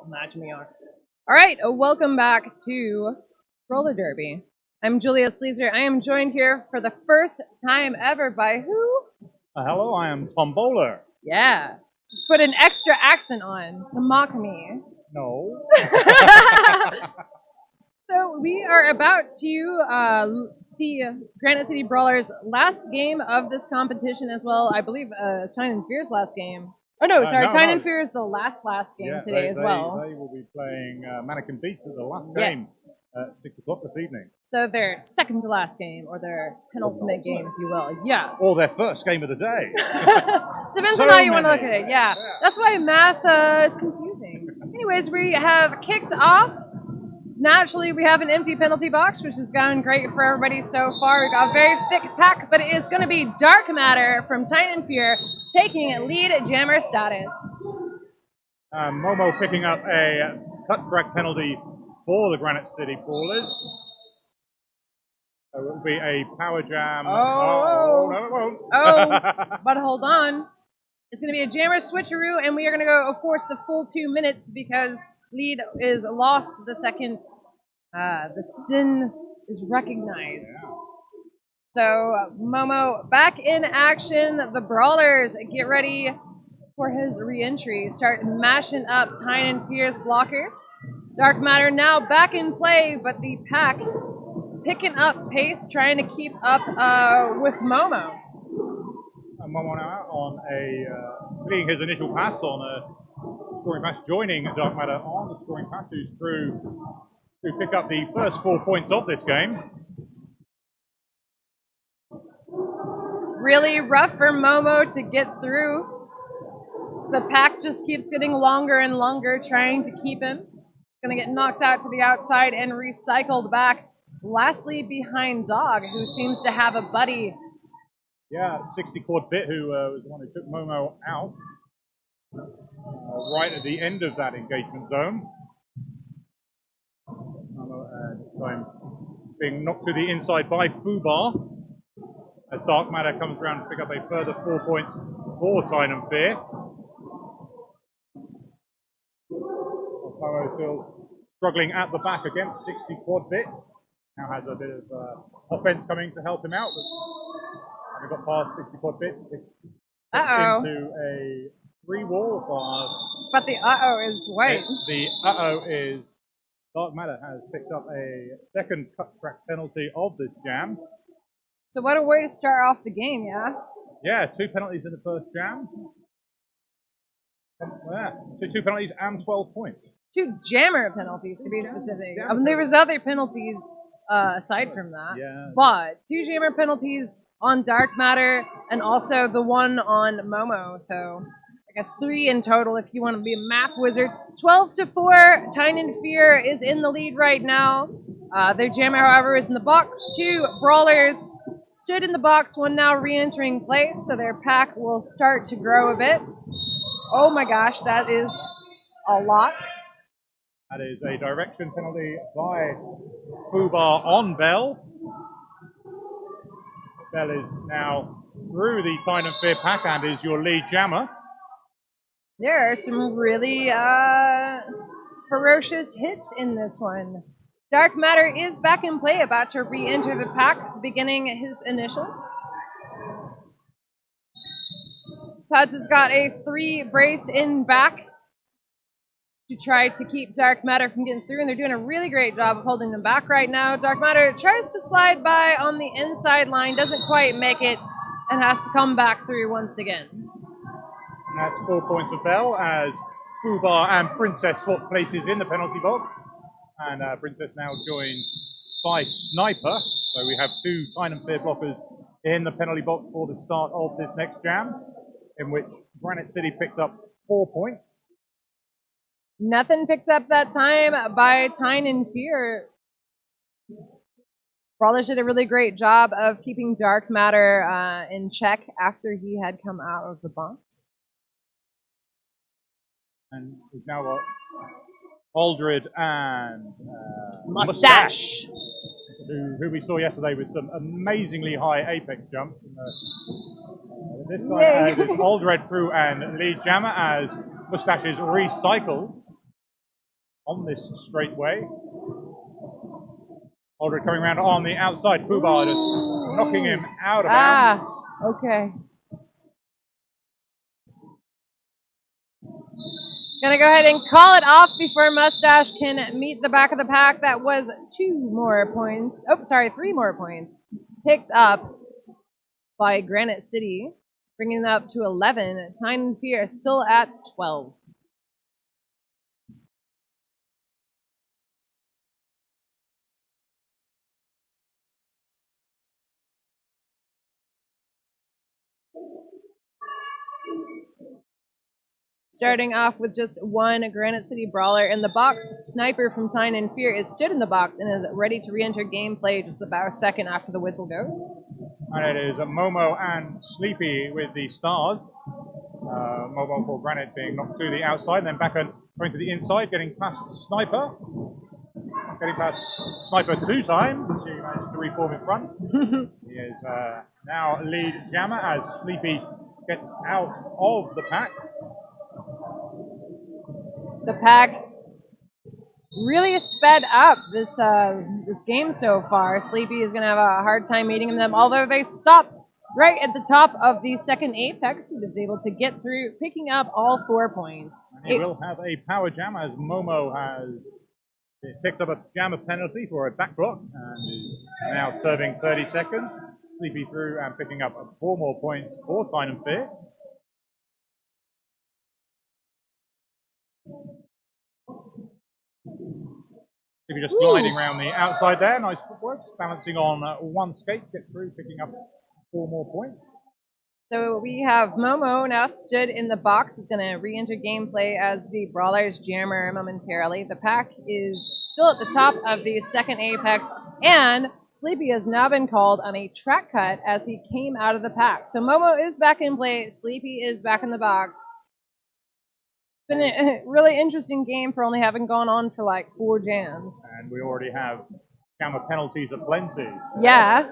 Imagine me on. All right, welcome back to Roller Derby. I'm Julia Sleazer. I am joined here for the first time ever by who? Hello, I am Tom Bowler. Yeah. Put an extra accent on to mock me. No. So we are about to see Granite City Brawlers' last game of this competition as well. I believe Tyne and Fear's last game. Oh no, sorry, Tyne and Fear is the last game today as well. They will be playing Mannequin Beats at the last game at 6 o'clock this evening. So their second to last game, or their penultimate game, if you will. Yeah. Or their first game of the day. Depends on how you want to look at it, yeah. That's why math is confusing. Anyways, we have kicked off. Naturally, we have an empty penalty box, which has gone great for everybody so far. We've got a very thick pack, but it is going to be Dark Matter from Tyne and Fear taking lead jammer status. Momo picking up a cut track penalty for the Granite City Brawlers. So it will be a power jam. Oh, no, it won't. Oh, but hold on. It's going to be a jammer switcheroo, and we are going to go, of course, the full 2 minutes because lead is lost the second the sin is recognized. Yeah. So Momo back in action. The Brawlers get ready for his re-entry. Start mashing up Tyne and Fear's blockers. Dark Matter now back in play, but the pack picking up pace, trying to keep up with Momo. Momo now out on completing his initial pass on a scoring pass, joining Dark Matter on the scoring pass, who's through to pick up the first 4 points of this game. Really rough for Momo to get through. The pack just keeps getting longer and longer, trying to keep him. Going to get knocked out to the outside and recycled back. Lastly, behind Dog, who seems to have a buddy. Yeah, 60 quad bit, who was the one who took Momo out right at the end of that engagement zone. This time being knocked to the inside by Fubar as Dark Matter comes around to pick up a further 4 points for Tyne and Fear. Momo still struggling at the back against 60 quad bit. Now has a bit of offense coming to help him out. But got past 60 quad bit. Into a 3-wall of bars. But the is white. The is Dark Matter has picked up a second cut track penalty of this jam. So what a way to start off the game, yeah? Yeah, 2 penalties in the first jam. Yeah, 2 penalties and 12 points. 2 jammer penalties, to be specific. There was other penalties aside from that. Yeah. But 2 jammer penalties on Dark Matter and also the one on Momo. So I guess 3 in total if you want to be a math wizard. 12-4, Tyne and Fear is in the lead right now. Their jammer, however, is in the box. 2 Brawlers stood in the box, one now re-entering place, so their pack will start to grow a bit. Oh my gosh, that is a lot. That is a direction penalty by Fubar on Bell. Bell is now through the Tyne and Fear pack and is your lead jammer. There are some really ferocious hits in this one. Dark Matter is back in play, about to re-enter the pack, beginning his initial. Puds has got a 3 brace in back to try to keep Dark Matter from getting through, and they're doing a really great job of holding them back right now. Dark Matter tries to slide by on the inside line, doesn't quite make it, and has to come back through once again. And that's 4 points for Bell as Fubar and Princess swap places in the penalty box. And Princess now joined by Sniper. So we have 2 Tyne and Fear blockers in the penalty box for the start of this next jam, in which Granite City picked up 4 points. Nothing picked up that time by Tyne and Fear. Brawlers did a really great job of keeping Dark Matter in check after he had come out of the box. And we've now got Aldred and Mustache. who we saw yesterday with some amazingly high apex jumps. This time Yay. as it's Aldred through and lead jammer as Mustaches recycle on this straightaway. Aldred coming around on the outside. Fubar just knocking him out of bounds. Okay. Gonna go ahead and call it off before Mustache can meet the back of the pack. That was 2 more points. Oh, sorry, 3 more points. Picked up by Granite City, bringing it up to 11. Tyne and Fear still at 12. Starting off with just 1 Granite City Brawler in the box, Sniper from Tyne and Fear is stood in the box and is ready to re-enter gameplay just about a second after the whistle goes. And it is Momo and Sleepy with the stars. Momo for Granite being knocked to the outside, then back and going to the inside, getting past Sniper. Getting past Sniper 2 times, and she managed to reform in front. He is now lead jammer as Sleepy gets out of the pack. The pack really sped up this game so far. Sleepy is going to have a hard time meeting them, although they stopped right at the top of the second apex. He was able to get through, picking up all 4 points. And he will have a power jam as Momo picks up a jammer penalty for a back block and is now serving 30 seconds. Sleepy through and picking up 4 more points for Tyne and Fear. If you're just gliding around the outside there, nice footwork, balancing on 1 skate to get through, picking up 4 more points. So we have Momo now stood in the box. It's going to re-enter gameplay as the Brawler's jammer momentarily. The pack is still at the top of the second apex, and Sleepy has now been called on a track cut as he came out of the pack. So Momo is back in play. Sleepy is back in the box. It's been a really interesting game for only having gone on for like 4 jams. And we already have jammer penalties aplenty. Yeah.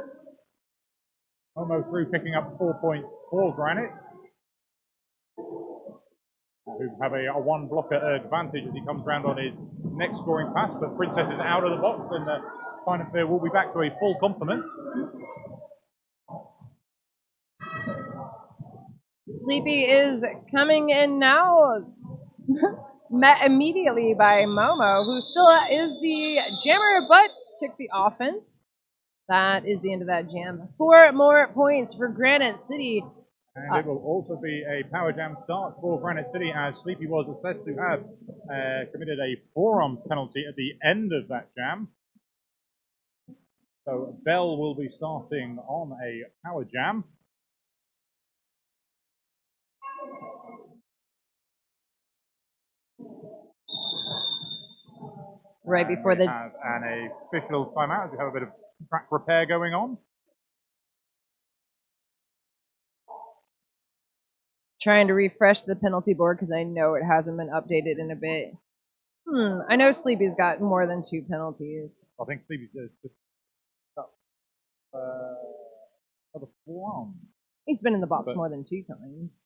Momo through picking up 4 points for Granite, who have a 1 blocker advantage as he comes round on his next scoring pass, but Princess is out of the box and Tyne and Fear will be back to a full complement. Sleepy is coming in now, met immediately by Momo, who still is the jammer, but took the offense. That is the end of that jam. 4 more points for Granite City. And it will also be a power jam start for Granite City as Sleepy was assessed to have committed a forearms penalty at the end of that jam. So Bell will be starting on a power jam. Right before we have an official timeout. We have a bit of track repair going on. Trying to refresh the penalty board because I know it hasn't been updated in a bit. I know Sleepy's got more than 2 penalties. I think Sleepy's just for the forearm. He's been in the box more than 2 times.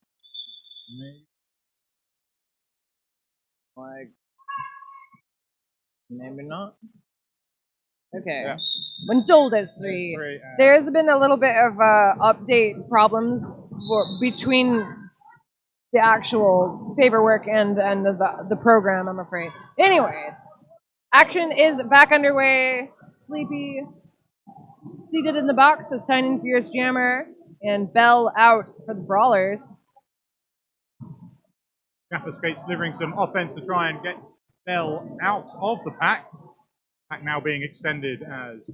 Like, maybe not. Okay. Yeah. When Joel does 3, there's been a little bit of update problems between the actual paperwork and the program, I'm afraid. Anyways, action is back underway. Sleepy seated in the box as Tyne and Fear's jammer, and Bell out for the Brawlers. Gaffer Skates delivering some offense to try and get Bell out of the pack. Pack now being extended as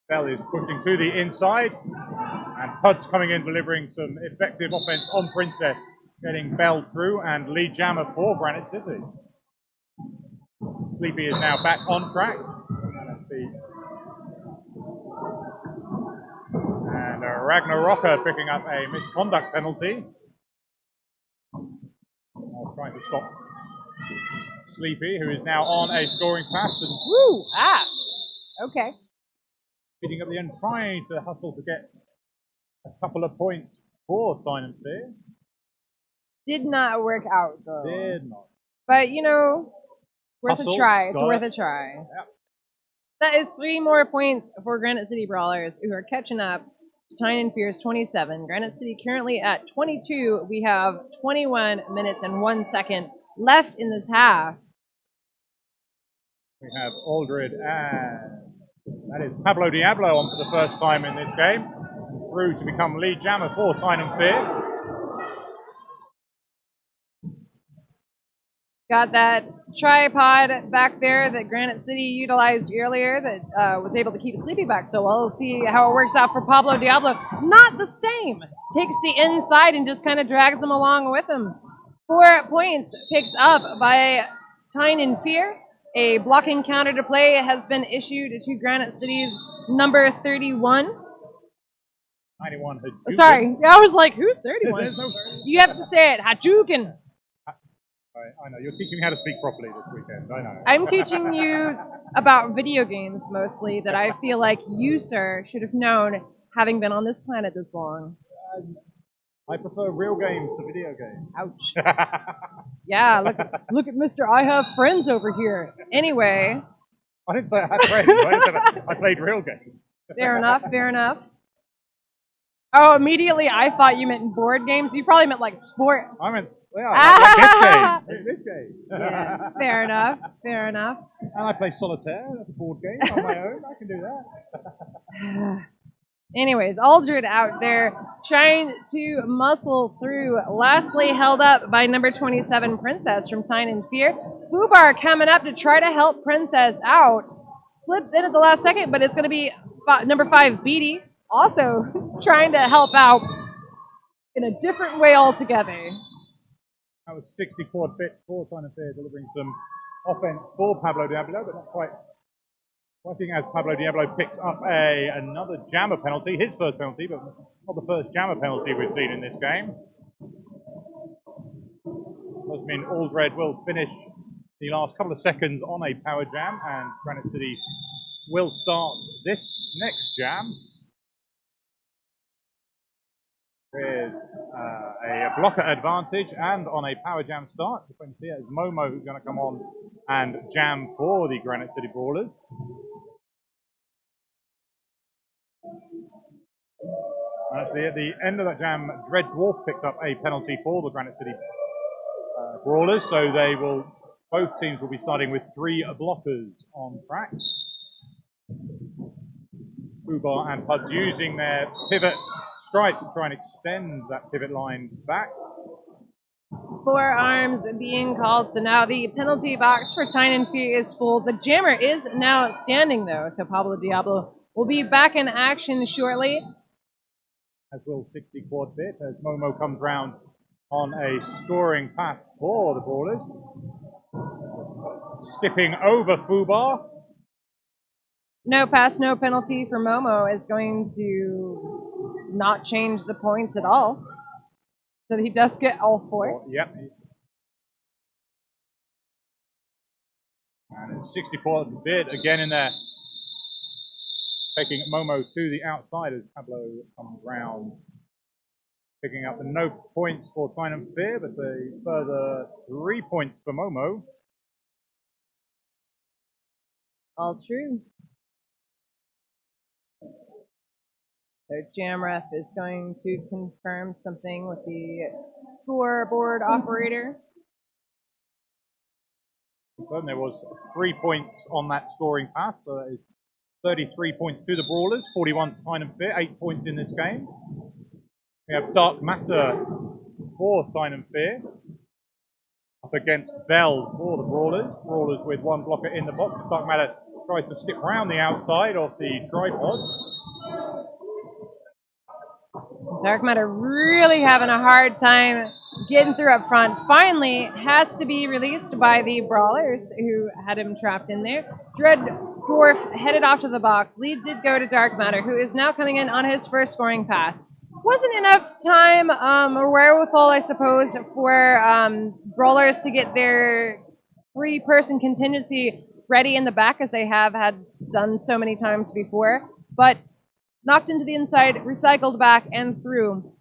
Bell is pushing to the inside. And Pud's coming in delivering some effective offense on Princess, getting Bell through and lead jammer for Granite City. Sleepy is now back on track. And Ragnarokka picking up a misconduct penalty. Trying to stop Sleepy, who is now on a scoring pass. And Okay. Speeding up the end, trying to hustle to get a couple of points for Tyne and Fear. Did not work out, though. Did not. But, you know, worth Hustle, a try. It's got worth it. a try. Yep. That is 3 more points for Granite City Brawlers, who are catching up to Tyne and Fear's 27. Granite City currently at 22. We have 21 minutes and 1 second left in this half. We have Aldred and that is Pablo Diablo on for the first time in this game. Through to become lead jammer for Tyne and Fear. Got that tripod back there that Granite City utilized earlier that was able to keep Sleepy back so well. We'll see how it works out for Pablo Diablo. Not the same. Takes the inside and just kind of drags him along with him. 4 points picked up by Tyne and Fear. A blocking counter to play has been issued to Granite City's number 31. 91 Hadouken. Sorry, I was like, who's 31? You have to say it, Hadouken. I know, you're teaching me how to speak properly this weekend, I know. I'm teaching you about video games mostly that I feel like you, sir, should have known having been on this planet this long. I prefer real games to video games. Ouch. Yeah, look at Mr. I have friends over here. Anyway. I didn't say I had friends, I said I played real games. Fair enough, fair enough. Oh, immediately I thought you meant board games. You probably meant like sport. I meant, yeah, like this game. Yeah, fair enough, fair enough. And I play Solitaire, that's a board game on my own, I can do that. Anyways, Aldred out there trying to muscle through. Lastly held up by number 27, Princess from Tyne and Fear. Fubar coming up to try to help Princess out. Slips in at the last second, but it's going to be number 5, Beatty, also trying to help out in a different way altogether. That was 64 bit for Tyne and Fear, delivering some offense for Pablo Diablo, but not quite working as Pablo Diablo picks up another jammer penalty, his first penalty, but not the first jammer penalty we've seen in this game. Does mean Aldred will finish the last couple of seconds on a power jam, and Granite City will start this next jam with a blocker advantage and on a power jam start. You can see it is Momo who's going to come on and jam for the Granite City Brawlers. Actually, at the end of that jam, Dread Dwarf picked up a penalty for the Granite City Brawlers, so both teams will be starting with 3 blockers on track. Fubar and Puds using their pivot strike to try and extend that pivot line back. 4 arms being called, so now the penalty box for Tyne and Fear is full. The jammer is now standing, though, so Pablo Diablo will be back in action shortly. As will 60 quad bit, as Momo comes round on a scoring pass for the Brawlers. Skipping over Fubar. No pass, no penalty for Momo is going to not change the points at all. So he does get all 4. Yep. And it's 64 bid again in there. Taking Momo to the outside as Pablo comes round. Picking up the no points for Tyne and Fear, but a further 3 points for Momo. All true. So Jamref is going to confirm something with the scoreboard operator. And there was 3 points on that scoring pass, so that is 33 points to the Brawlers, 41 to Tyne and Fear, 8 points in this game. We have Dark Matter for Tyne and Fear, up against Bell for the Brawlers. Brawlers with 1 blocker in the box. Dark Matter tries to skip around the outside of the tripod. Dark Matter really having a hard time getting through up front. Finally has to be released by the Brawlers who had him trapped in there. Dread Dwarf headed off to the box. Lead did go to Dark Matter, who is now coming in on his first scoring pass. Wasn't enough time or wherewithal, I suppose, for Brawlers to get their 3-person contingency ready in the back, as they have had done so many times before. but knocked into the inside, recycled back and through.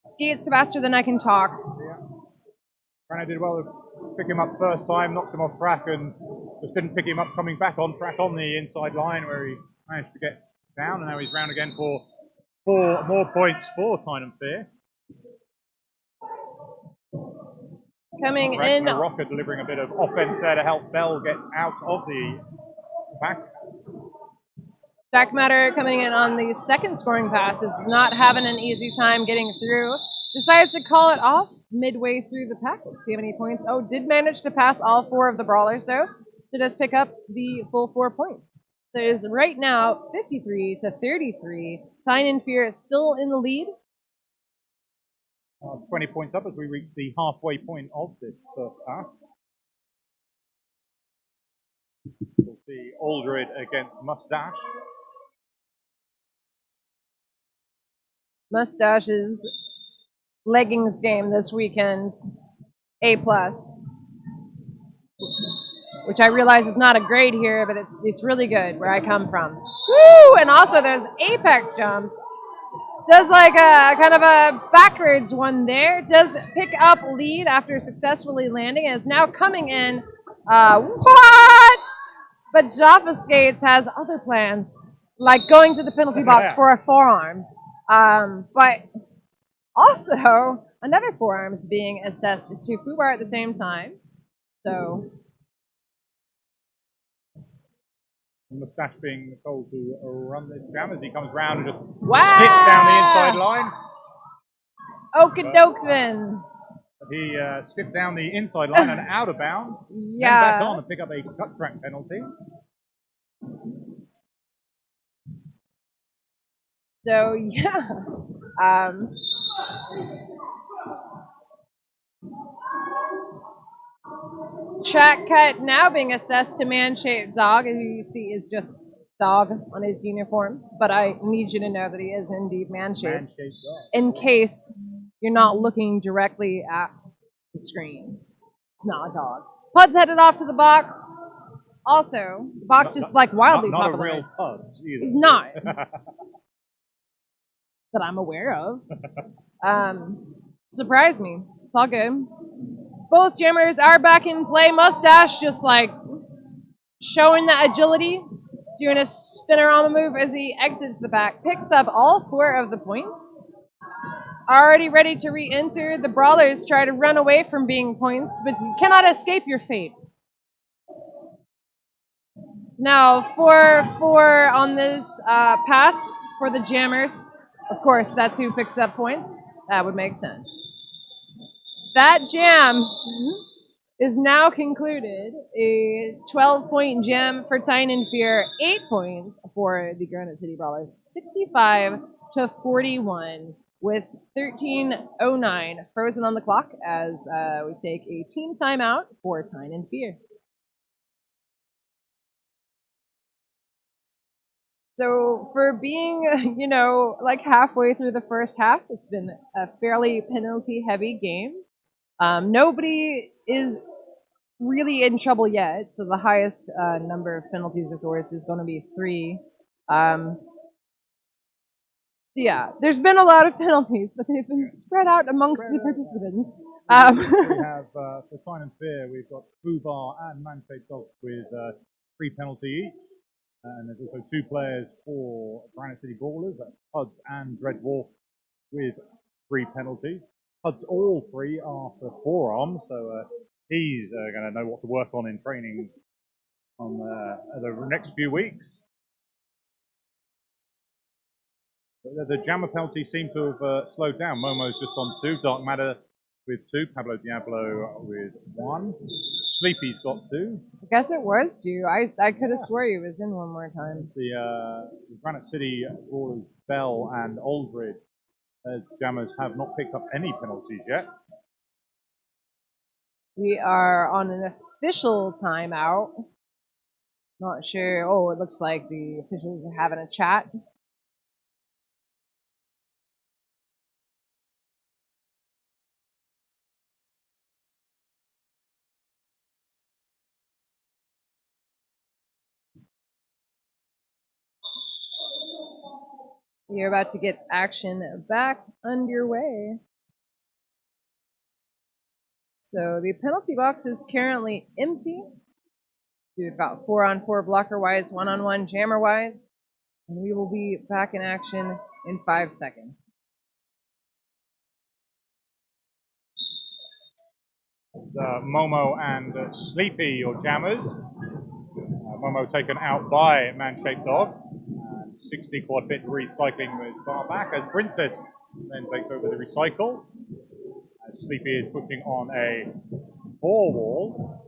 Skates faster than I can talk. Yeah. Granite did well to pick him up first time, knocked him off track, and just didn't pick him up coming back on track on the inside line where he managed to get down, and now he's round again for 4 more points for Tyne and Fear. Coming in. Rocker delivering a bit of offense there to help Bell get out of the back. Dark Matter coming in on the second scoring pass is not having an easy time getting through. Decides to call it off midway through the pack. Let's see how many points. Oh, did manage to pass all 4 of the brawlers though, to just pick up the full 4 points. So it is right now 53-33. Tyne and Fear is still in the lead. 20 points up as we reach the halfway point of this first half. We'll see Aldred against Mustache. Mustache's leggings game this weekend, A+. Which I realize is not a grade here, but it's really good where I come from. Woo! And also there's apex jumps. Does like a kind of a backwards one there. Does pick up lead after successfully landing and is now coming in. What? But Jaffa Skates has other plans, like going to the penalty box for forearms. But also another forearm is being assessed to Fubar at the same time. So. Mustache being told to run this jam as he comes round and just skips down the inside line. Okie doke then. He skipped down the inside line and out of bounds. Yeah. Then back on to pick up a cut track penalty. So yeah. Track cut now being assessed to man-shaped dog, as you see is just dog on his uniform. But I need you to know that he is indeed man-shaped. Man-shaped dog. In case you're not looking directly at the screen. It's not a dog. Pud's headed off to the box. Also, the box just like wildly not popular. Not a real Pud either. He's not. That I'm aware of. Surprised me. It's all good. Both jammers are back in play. Mustache just like showing that agility, doing a spinorama move as he exits the back, picks up all 4 of the points. Already ready to re-enter. The brawlers try to run away from being points, but you cannot escape your fate. Now 4-4 on this pass for the jammers. Of course, that's who picks up points. That would make sense. That jam is now concluded. A 12-point jam for Tyne and Fear, 8 points for the Granite City Brawlers, 65-41, with 13:09 frozen on the clock as we take a team timeout for Tyne and Fear. So for being, like halfway through the first half, it's been a fairly penalty-heavy game. Nobody is really in trouble yet, so the highest number of penalties, of course, is going to be 3. So yeah, there's been a lot of penalties, but they've been spread out amongst the participants. We have, for Tyne and Fear, we've got Fubar and Man-Shaped Dog with 3 penalties each. And there's also 2 players for Granite City Brawlers, that's Puds and Dreadwolf, with 3 penalties. Puds, all 3 are for forearms, so he's going to know what to work on in training on the next few weeks. The jammer penalty seems to have slowed down. Momo's just on 2, Dark Matter with 2, Pablo Diablo with 1. Sleepy's got 2. I guess it was 2. I could have swore he was in one more time. The Granite City Brawlers, Bell and Aldred, as jammers have not picked up any penalties yet. We are on an official timeout. Not sure. Oh, it looks like the officials are having a chat. You're about to get action back underway. So the penalty box is currently empty. We've got 4-on-4 blocker-wise, 1-on-1 jammer-wise. And we will be back in action in 5 seconds. Momo and Sleepy, your jammers. Momo taken out by Man-Shaped Dog. 60 quad bit recycling was far back as Princess then takes over the recycle. As Sleepy is pushing on a 4 wall.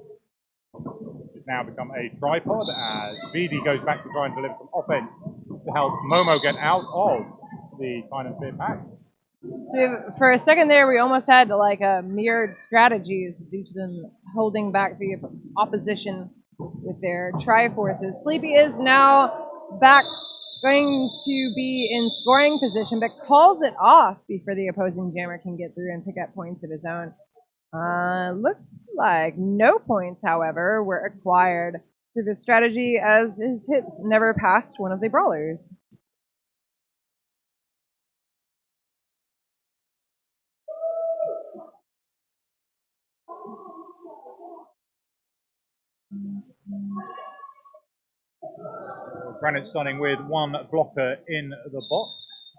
It's now become a tripod as VD goes back to try and deliver some offense to help Momo get out of the Tyne and Fear pack. So for a second there, we almost had like a mirrored strategies of each of them holding back the opposition with their Triforces. Sleepy is now back, going to be in scoring position, but calls it off before the opposing jammer can get through and pick up points of his own. Looks like no points, however, were acquired through the strategy as his hits never passed one of the brawlers. Granite starting with 1 blocker in the box.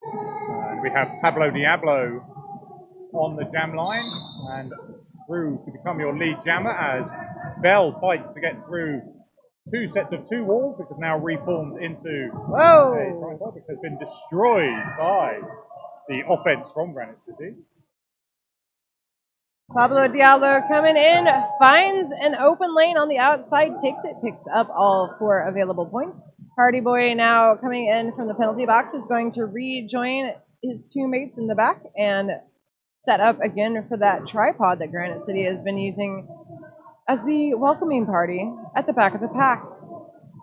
And we have Pablo Diablo on the jam line and through to become your lead jammer as Bell fights to get through 2 sets of 2 walls, which have now reformed into a tripod, which has been destroyed by the offense from Granite City. Pablo Diablo coming in, finds an open lane on the outside, takes it, picks up all 4 available points. Party Boy now coming in from the penalty box is going to rejoin his 2 mates in the back and set up again for that tripod that Granite City has been using as the welcoming party at the back of the pack.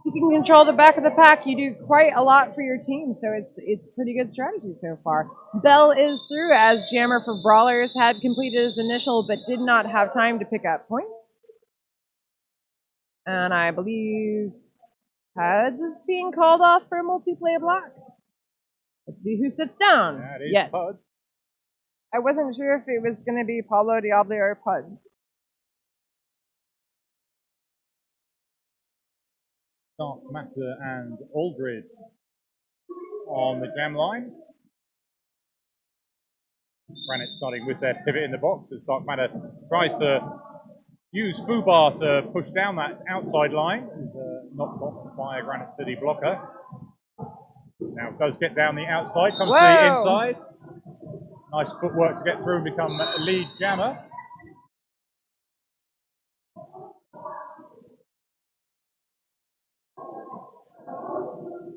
If you can control the back of the pack, you do quite a lot for your team, so it's pretty good strategy so far. Bell is through as Jammer for Brawlers had completed his initial but did not have time to pick up points. And I believe Pads is being called off for a multiplayer block. Let's see who sits down. That is yes. Puds. I wasn't sure if it was going to be Pablo Diablo or Pud. Dark Matter and Aldred on the jam line. Granite starting with their pivot in the box as Dark Matter tries to use Fubar to push down that outside line. Knocked off by a Granite City blocker. Now does get down the outside, comes to the inside. Nice footwork to get through and become lead jammer.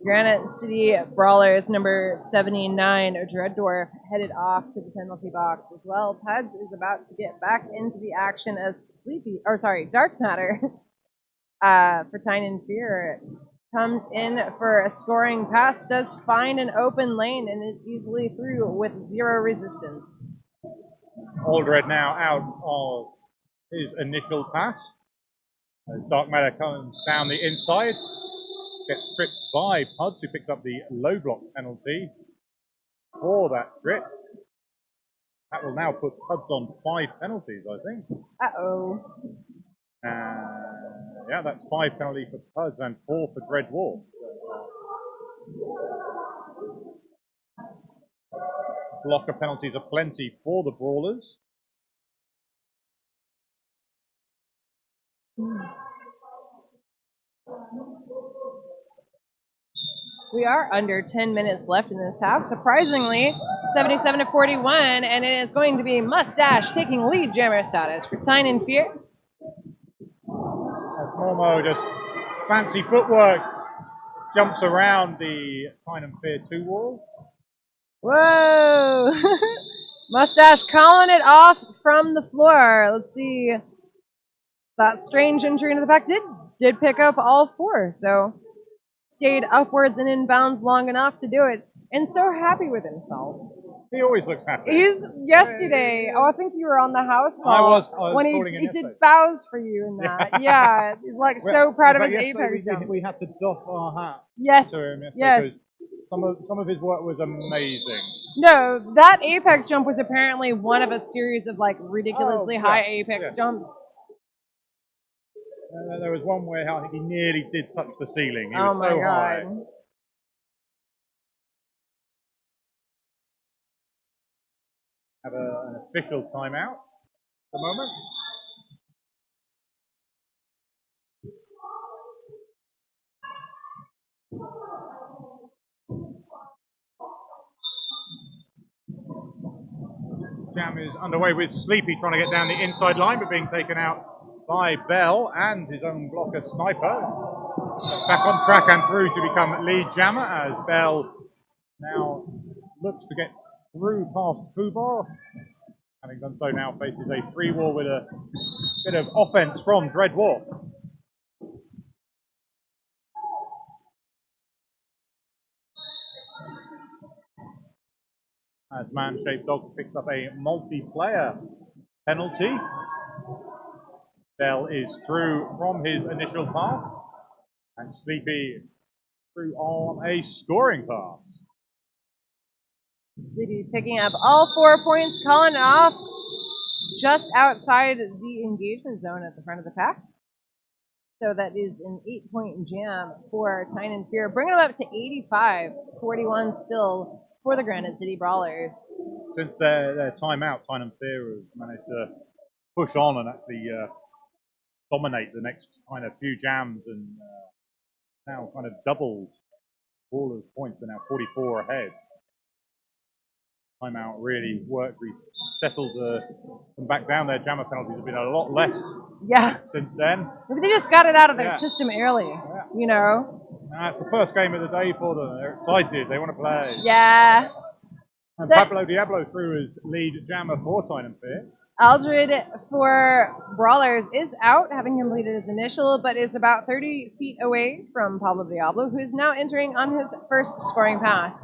Granite City Brawlers number 79, Dread Dwarf, headed off to the penalty box as well. Pads is about to get back into the action as Dark Matter for Tyne and Fear comes in for a scoring pass, does find an open lane and is easily through with 0 resistance. Aldred now out of his initial pass as Dark Matter comes down the inside. Gets tripped by Puds, who picks up the low block penalty for that trip. That will now put Puds on 5 penalties, I think. Uh-oh. Yeah, that's 5 penalties for Puds and 4 for Dread Dwarf. Blocker penalties are plenty for the Brawlers. We are under 10 minutes left in this half. Surprisingly, 77-41, and it is going to be Mustache taking lead jammer status for Tyne and Fear. As Momo just fancy footwork jumps around the Tyne and Fear 2 wall. Whoa! Mustache calling it off from the floor. Let's see. That strange entry into the pack did pick up all 4, so stayed upwards and inbounds long enough to do it, and so happy with himself. He always looks happy. Yesterday, I think you were on the house call. I was when he did bows for you and that. He's like so proud of his Apex jump. We had to doff our hat Yes, to him yes. Some of his work was amazing. No, that apex jump was apparently one of a series of like ridiculously high apex jumps. There was one where I think he nearly did touch the ceiling. He Oh was my so god. high. Have an official timeout at the moment. Jam is underway with Sleepy trying to get down the inside line, but being taken out by Bell and his own blocker Sniper. Back on track and through to become lead jammer as Bell now looks to get through past Fubar. Having done so now faces a free wall with a bit of offense from Dreadwolf. As Man-Shaped Dog picks up a multiplayer penalty. Bell is through from his initial pass, and Sleepy through on a scoring pass. Sleepy picking up all 4 points, calling it off just outside the engagement zone at the front of the pack. So that is an 8-point jam for Tyne and Fear, bringing them up to 85-41 still for the Granite City Brawlers. Since their timeout, Tyne and Fear have managed to push on and actually dominate the next kind of few jams, and now kind of doubled all of the points. They're now 44 ahead. Timeout really worked. We settled them back down. Their jammer penalties have been a lot less since then. Maybe they just got it out of their system early, you know? It's the first game of the day for them. They're excited. They want to play. Yeah. And Pablo Diablo through as lead jammer for Tyne and Fear. Aldred for Brawlers is out, having completed his initial, but is about 30 feet away from Pablo Diablo, who is now entering on his first scoring pass.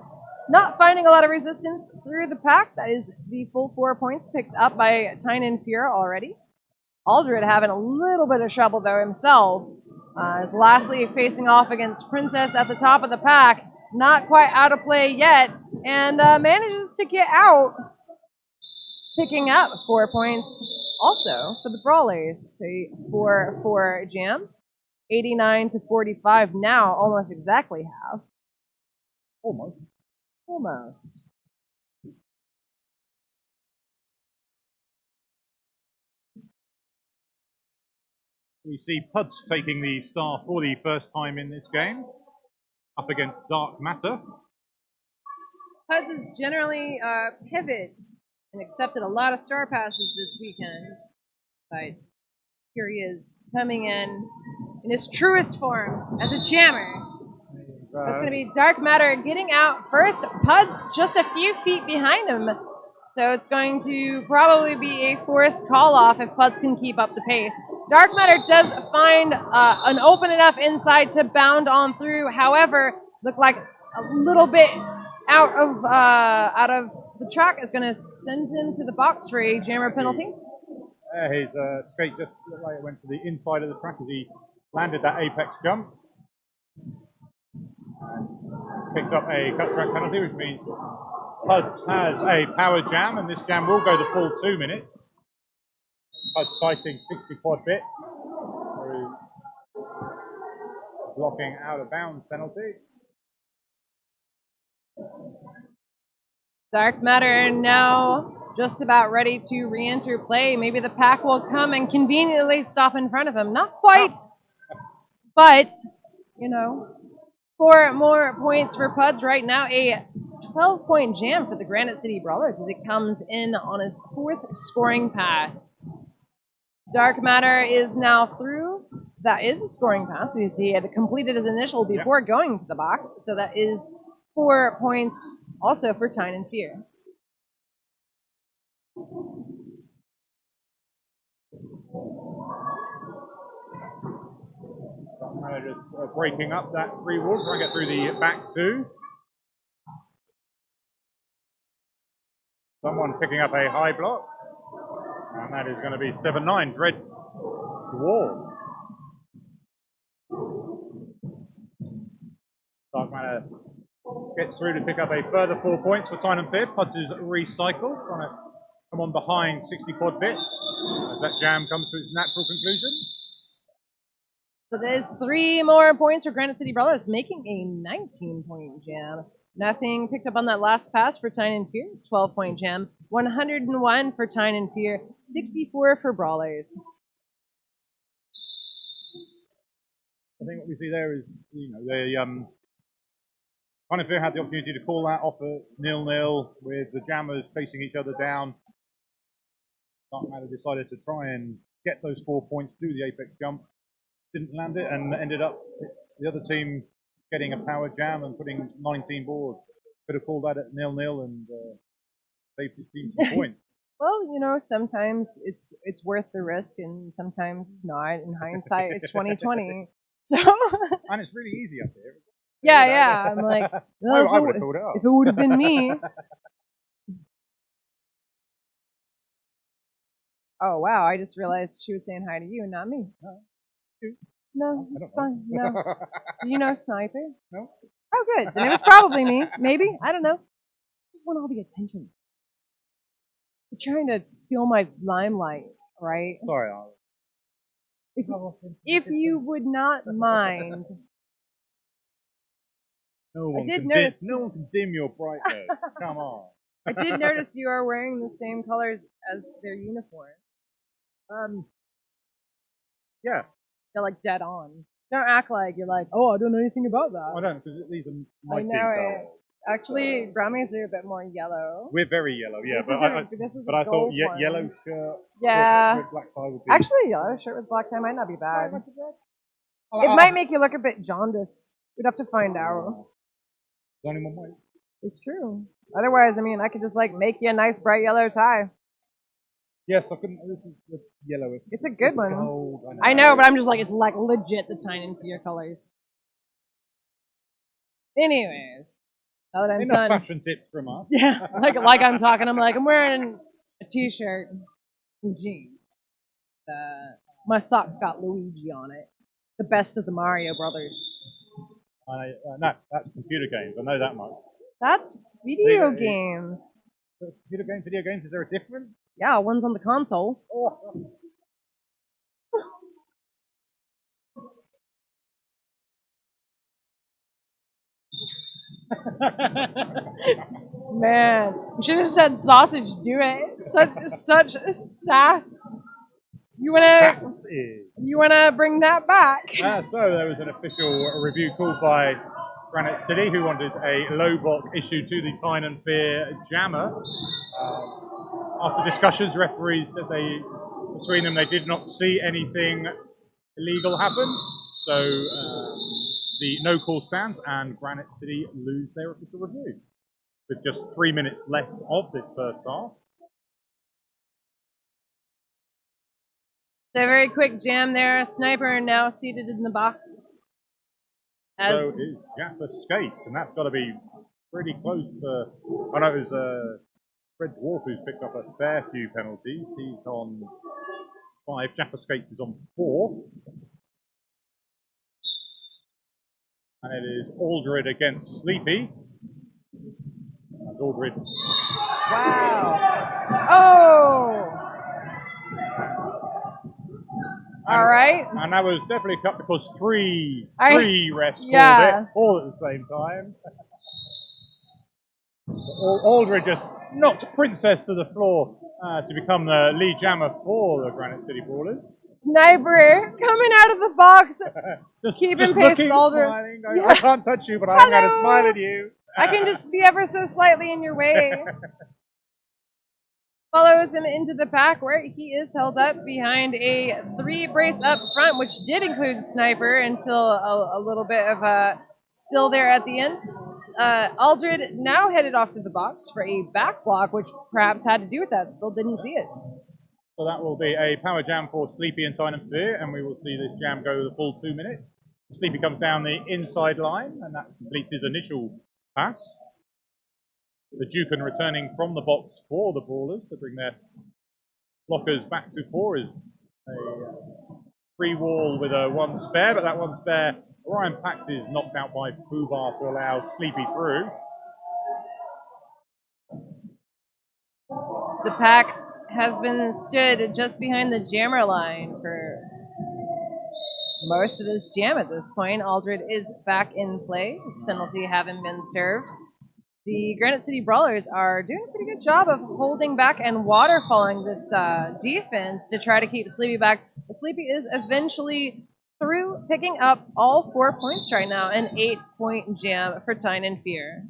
Not finding a lot of resistance through the pack. That is the full 4 points picked up by Tyne and Fear already. Aldred having a little bit of trouble, though, himself. Is lastly facing off against Princess at the top of the pack. Not quite out of play yet, and manages to get out, picking up 4 points also for the Brawlers. So 4-4 jam. 89-45 now, almost exactly half. Almost. We see Puds taking the star for the first time in this game, up against Dark Matter. Puds is generally pivot and accepted a lot of star passes this weekend, but here he is coming in his truest form as a jammer. That's going to be Dark Matter getting out first. Puds just a few feet behind him. So it's going to probably be a forced call-off if Puds can keep up the pace. Dark Matter does find an open enough inside to bound on through. However, look like a little bit out of the track is going to send him to the box for a jammer penalty. His skate just looked like it went to the inside of the track as he landed that apex jump. Picked up a cut track penalty, which means Puds has a power jam, and this jam will go the full 2 minutes. Puds fighting 60 quad bit through blocking out of bounds penalty. Dark Matter now just about ready to re-enter play. Maybe the pack will come and conveniently stop in front of him. Not quite, but, you know, 4 more points for Puds right now. A 12-point jam for the Granite City Brawlers as it comes in on his 4th scoring pass. Dark Matter is now through. That is a scoring pass. He had completed his initial before going to the box. So that is 4 points also for Tyne and Fear. Dark Matter just breaking up that free wall, trying to get through the back 2. Someone picking up a high block. And that is going to be 7-9, Dread Wall. Dark Matter gets through to pick up a further 4 points for Tyne and Fear. Puds is recycled, trying to come on behind 60 quad bits as that jam comes to its natural conclusion. So there's 3 more points for Granite City Brawlers, making a 19-point jam. Nothing picked up on that last pass for Tyne and Fear. 12-point jam. 101 for Tyne and Fear. 64 for Brawlers. I think what we see there is, they Tyne and Fear had the opportunity to call that off at 0-0 with the jammers facing each other down. Dark Matter decided to try and get those 4 points, do the apex jump. Didn't land it and ended up the other team getting a power jam and putting 19 boards. Could have called that at 0-0 and saved his team some points. Well, sometimes it's worth the risk and sometimes it's not. In hindsight, it's 2020. So and it's really easy up here. Yeah. I'm like, well, I would have pulled it up. If it would have been me. Oh wow! I just realized she was saying hi to you and not me. No, it's fine. No. Do you know Sniper? No. Oh, good. Then it was probably me. Maybe. I don't know. Just want all the attention. You're trying to steal my limelight, right? Sorry, if you would not mind. No one can dim your brightness. Come on. I did notice you are wearing the same colors as their uniform. Yeah. They're like dead on. Don't act like you're like, oh, I don't know anything about that. I don't, because these are my I team know it. colors. Actually, Brahmies are a bit more yellow. We're very yellow, yeah. This is I thought yellow shirt, yeah. with black tie would be... Actually, yellow shirt with black tie might not be bad. It might make you look a bit jaundiced. We'd have to find out. There's only one way. It's true. Otherwise, I could just make you a nice bright yellow tie. Yes, I couldn't. This is the yellow. It's a good one. Gold, I know, but I'm just like, it's like legit the Tyne and Fear colors. Anyways, now that I'm enough done. Fashion tips from us. Yeah, like I'm talking. I'm wearing a t-shirt and jeans. My socks got Luigi on it. The best of the Mario Brothers. No, that's computer games. I know that much. That's video games. Video games. Is there a difference? Yeah, one's on the console. Oh. Man, you should have said sausage. Do it. Such sass. You wanna bring that back? So there was an official review called by Granite City, who wanted a low block issued to the Tyne and Fear jammer. After discussions, referees said between them, they did not see anything illegal happen. So the no call stands, and Granite City lose their official review. With just 3 minutes left of this first half. So very quick jam there. Sniper now seated in the box. So is Jaffa Skates, and that's got to be pretty close to... I know it was Fred Dwarf who's picked up a fair few penalties. He's on 5. Jaffa Skates is on 4. And it is Aldred against Sleepy. And Aldred. Wow. Oh! All right. And that was definitely a cut because three refs called it all at the same time. Aldred just knocked Princess to the floor to become the lead jammer for the Granite City Brawlers. Sniper coming out of the box. Keep and pace Aldred. I can't touch you, but I'm going to smile at you. I can just be ever so slightly in your way. Follows him into the pack where he is held up behind a 3 brace up front, which did include Sniper until a little bit of a spill there at the end. Aldred now headed off to the box for a back block, which perhaps had to do with that spill. Didn't see it. So that will be a power jam for Sleepy and Tyne and Fear, and we will see this jam go the full 2 minutes. Sleepy comes down the inside line, and that completes his initial pass. The Dukin returning from the box for the Brawlers to bring their blockers back to 4 is a free wall with a 1 spare, but that 1 spare Ryan Pax is knocked out by Fubar to allow Sleepy through. The pack has been stood just behind the jammer line for most of this jam at this point. Aldred is back in play. Penalty having been served. The Granite City Brawlers are doing a pretty good job of holding back and waterfalling this defense to try to keep Sleepy back. But Sleepy is eventually through, picking up all 4 points right now. An 8-point jam for Tyne and Fear.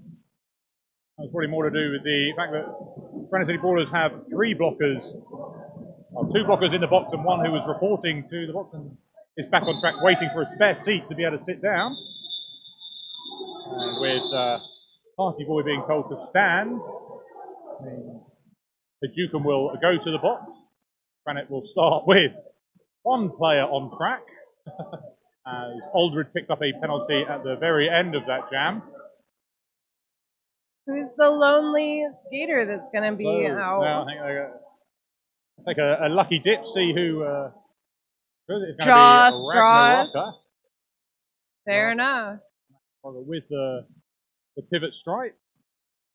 That's probably more to do with the fact that Granite City Brawlers have 3 blockers, well, 2 blockers in the box and one who was reporting to the box and is back on track waiting for a spare seat to be able to sit down. And with Party Boy being told to stand, the Dukin will go to the box. Granite will start with 1 player on track as Aldred picked up a penalty at the very end of that jam. Who's the lonely skater that's going to be out? Now I think they're take a lucky dip, see who. It's Jaw going to be straws. Ragnar Fair enough. with the pivot stripe.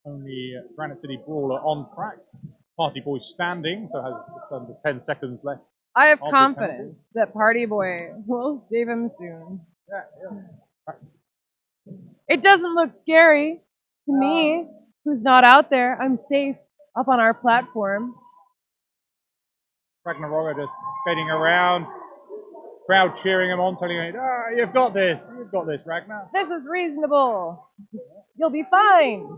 Only Granite City Brawler on track. Party Boy standing, so has just under 10 seconds left. I have confidence that Party Boy will save him soon. Yeah. It doesn't look scary to me, who's not out there. I'm safe up on our platform. Ragnarok just skating around, crowd cheering him on, telling him, you've got this, Ragnar. This is reasonable. You'll be fine.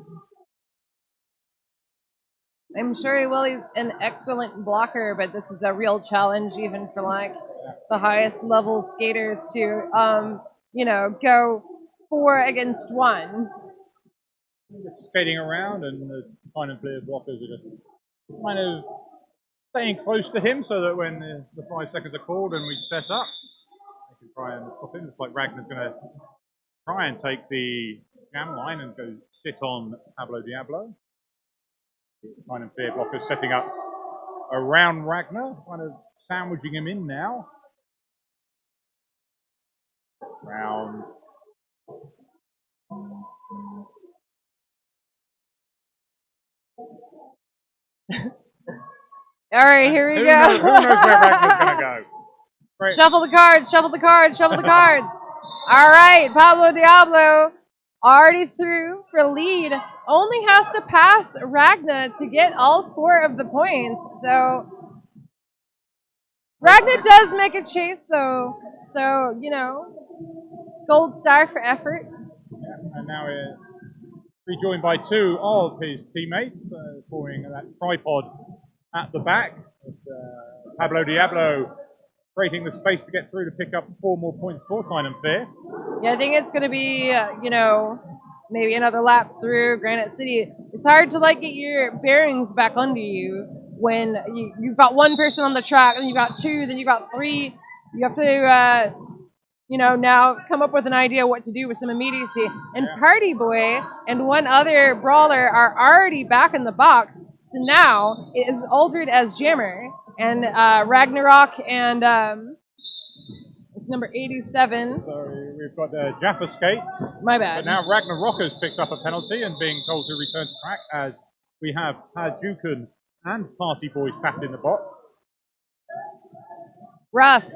I'm sure he will. He's an excellent blocker, but this is a real challenge even for like the highest level skaters to, go 4 against 1. Just skating around, and the Tyne and Fear blockers are just kind of staying close to him so that when the 5 seconds are called and we set up, they can try and stop him. It's like Ragnar's going to try and take the jam line and go sit on Pablo Diablo. Tyne and Fear blockers setting up around Ragnar, kind of sandwiching him in now. Round. All right, here we go. Who knows where Ragnar's going to go? Right. Shuffle the cards, shuffle the cards, shuffle the cards. All right, Pablo Diablo already through for lead. Only has to pass Ragnar to get all 4 of the points. So Ragnar does make a chase, though. So, gold star for effort. Yeah, and now we're rejoined by 2 of his teammates, forming that tripod at the back. Pablo Diablo creating the space to get through to pick up 4 more points for Tyne and Fear. Yeah, I think it's going to be, maybe another lap through Granite City. It's hard to, get your bearings back under you when you've got 1 person on the track, and you've got 2, then you've got 3. You have to, now come up with an idea what to do with some immediacy. And Party Boy and 1 other brawler are already back in the box. So now it is Aldred as jammer, and Ragnarok and it's number 87. So we've got Jaffa Skates. My bad. But now Ragnarok has picked up a penalty and being told to return to track as we have Hadouken and Party Boy sat in the box. Rough.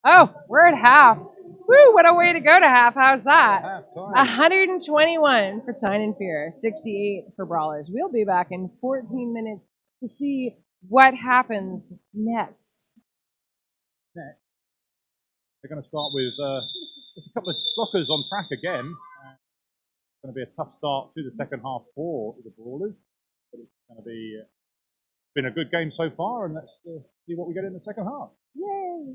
Oh, we're at half. Woo, what a way to go to half. How's that? 121 for Tyne and Fear, 68 for Brawlers. We'll be back in 14 minutes to see what happens next. They're going to start with just a couple of blockers on track again. It's going to be a tough start to the second half for the Brawlers. But it's going to be been a good game so far, and let's see what we get in the second half. Yay!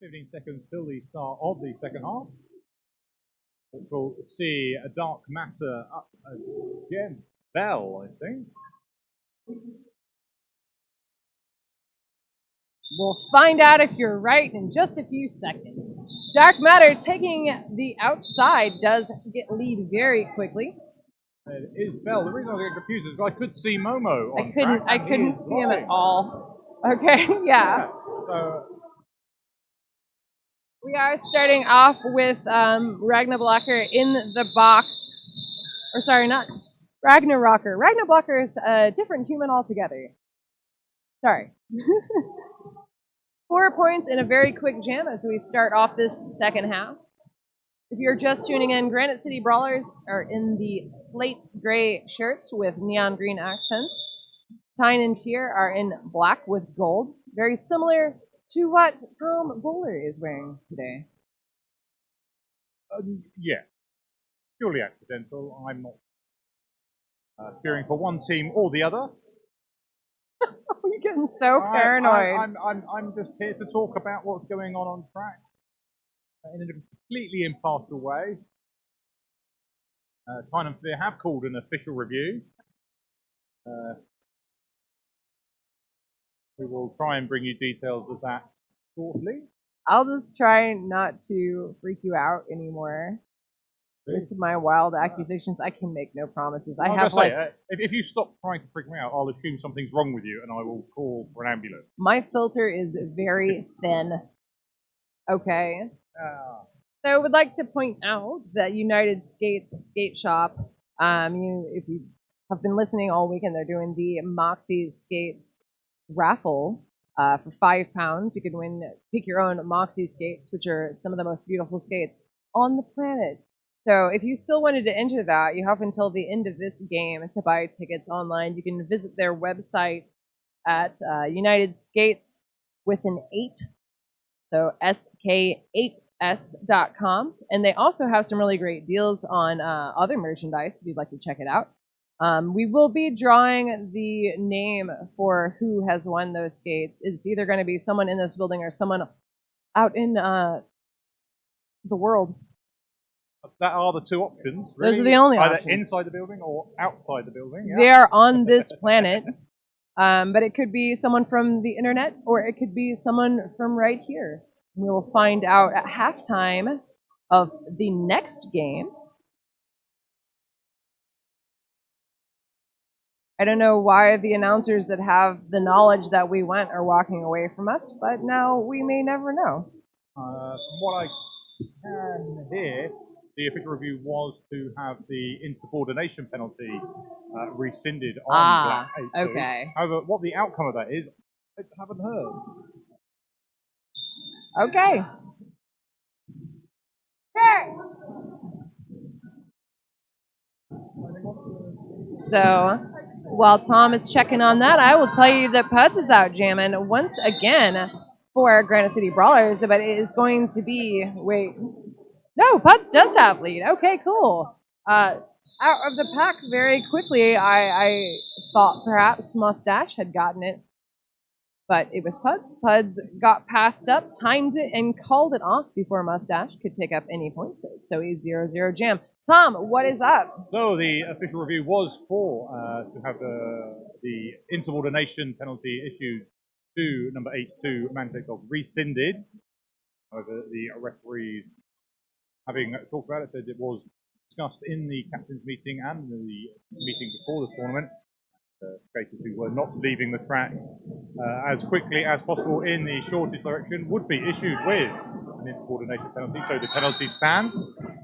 15 seconds till the start of the second half. We'll see a dark matter up again. Bell, I think. We'll find out if you're right in just a few seconds. Dark matter taking the outside does get lead very quickly. It is Bell. The reason I get confused is I could see Momo on I couldn't see him at all. Okay, yeah. So, We are starting off with Ragnablocker in the box. Or sorry, not Ragnarrocker. Ragnablocker is a different human altogether. Sorry. 4 points in a very quick jam as we start off this second half. If you're just tuning in, Granite City Brawlers are in the slate gray shirts with neon green accents. Tyne and Fear are in black with gold, very similar to what Tom Bowler is wearing today. yeah, purely accidental. I'm not cheering for one team or the other. You're getting so paranoid. I'm just here to talk about what's going on track in a completely impartial way. Tyne and Fear have called an official review. We will try and bring you details of that shortly. I'll just try not to freak you out anymore. With my wild accusations, I can make no promises. I have if you stop trying to freak me out, I'll assume something's wrong with you, and I will call for an ambulance. My filter is very thin. Okay. So I would like to point out that United Skates Skate Shop. If you have been listening all weekend, they're doing the Moxie Skates raffle for £5. You can pick your own Moxie skates, which are some of the most beautiful skates on the planet. So if you still wanted to enter that, you have until the end of this game to buy tickets online. You can visit their website at United Skates with an 8, so sk8s.com. And they also have some really great deals on other merchandise if you'd like to check it out. We will be drawing the name for who has won those skates. It's either going to be someone in this building or someone out in the world. That are the two options. Really. Those are the only Either options. Inside the building or outside the building. Yeah. They are on this planet, but it could be someone from the internet or it could be someone from right here. We will find out at halftime of the next game. I don't know why the announcers that have the knowledge that we went are walking away from us, but now we may never know. From what I can hear, the official review was to have the insubordination penalty rescinded on Black 8. Okay. However, what the outcome of that is, I haven't heard. Okay. So, while Tom is checking on that, I will tell you that Puds is out jamming once again for Granite City Brawlers, but it is going to be... Wait. No, Puds does have lead. Okay, cool. Out of the pack very quickly, I thought perhaps Mustache had gotten it, but it was Puds. Puds got passed up, timed it, and called it off before Mustache could pick up any points. So a 0-0 jam. Tom, what is up? So the official review was for to have the insubordination penalty issued to number 8 to Mantekov rescinded. However, the referees, having talked about it, said it was discussed in the captain's meeting and the meeting before the tournament. Skaters who were not leaving the track as quickly as possible in the shortest direction would be issued with an insubordination penalty. So the penalty stands,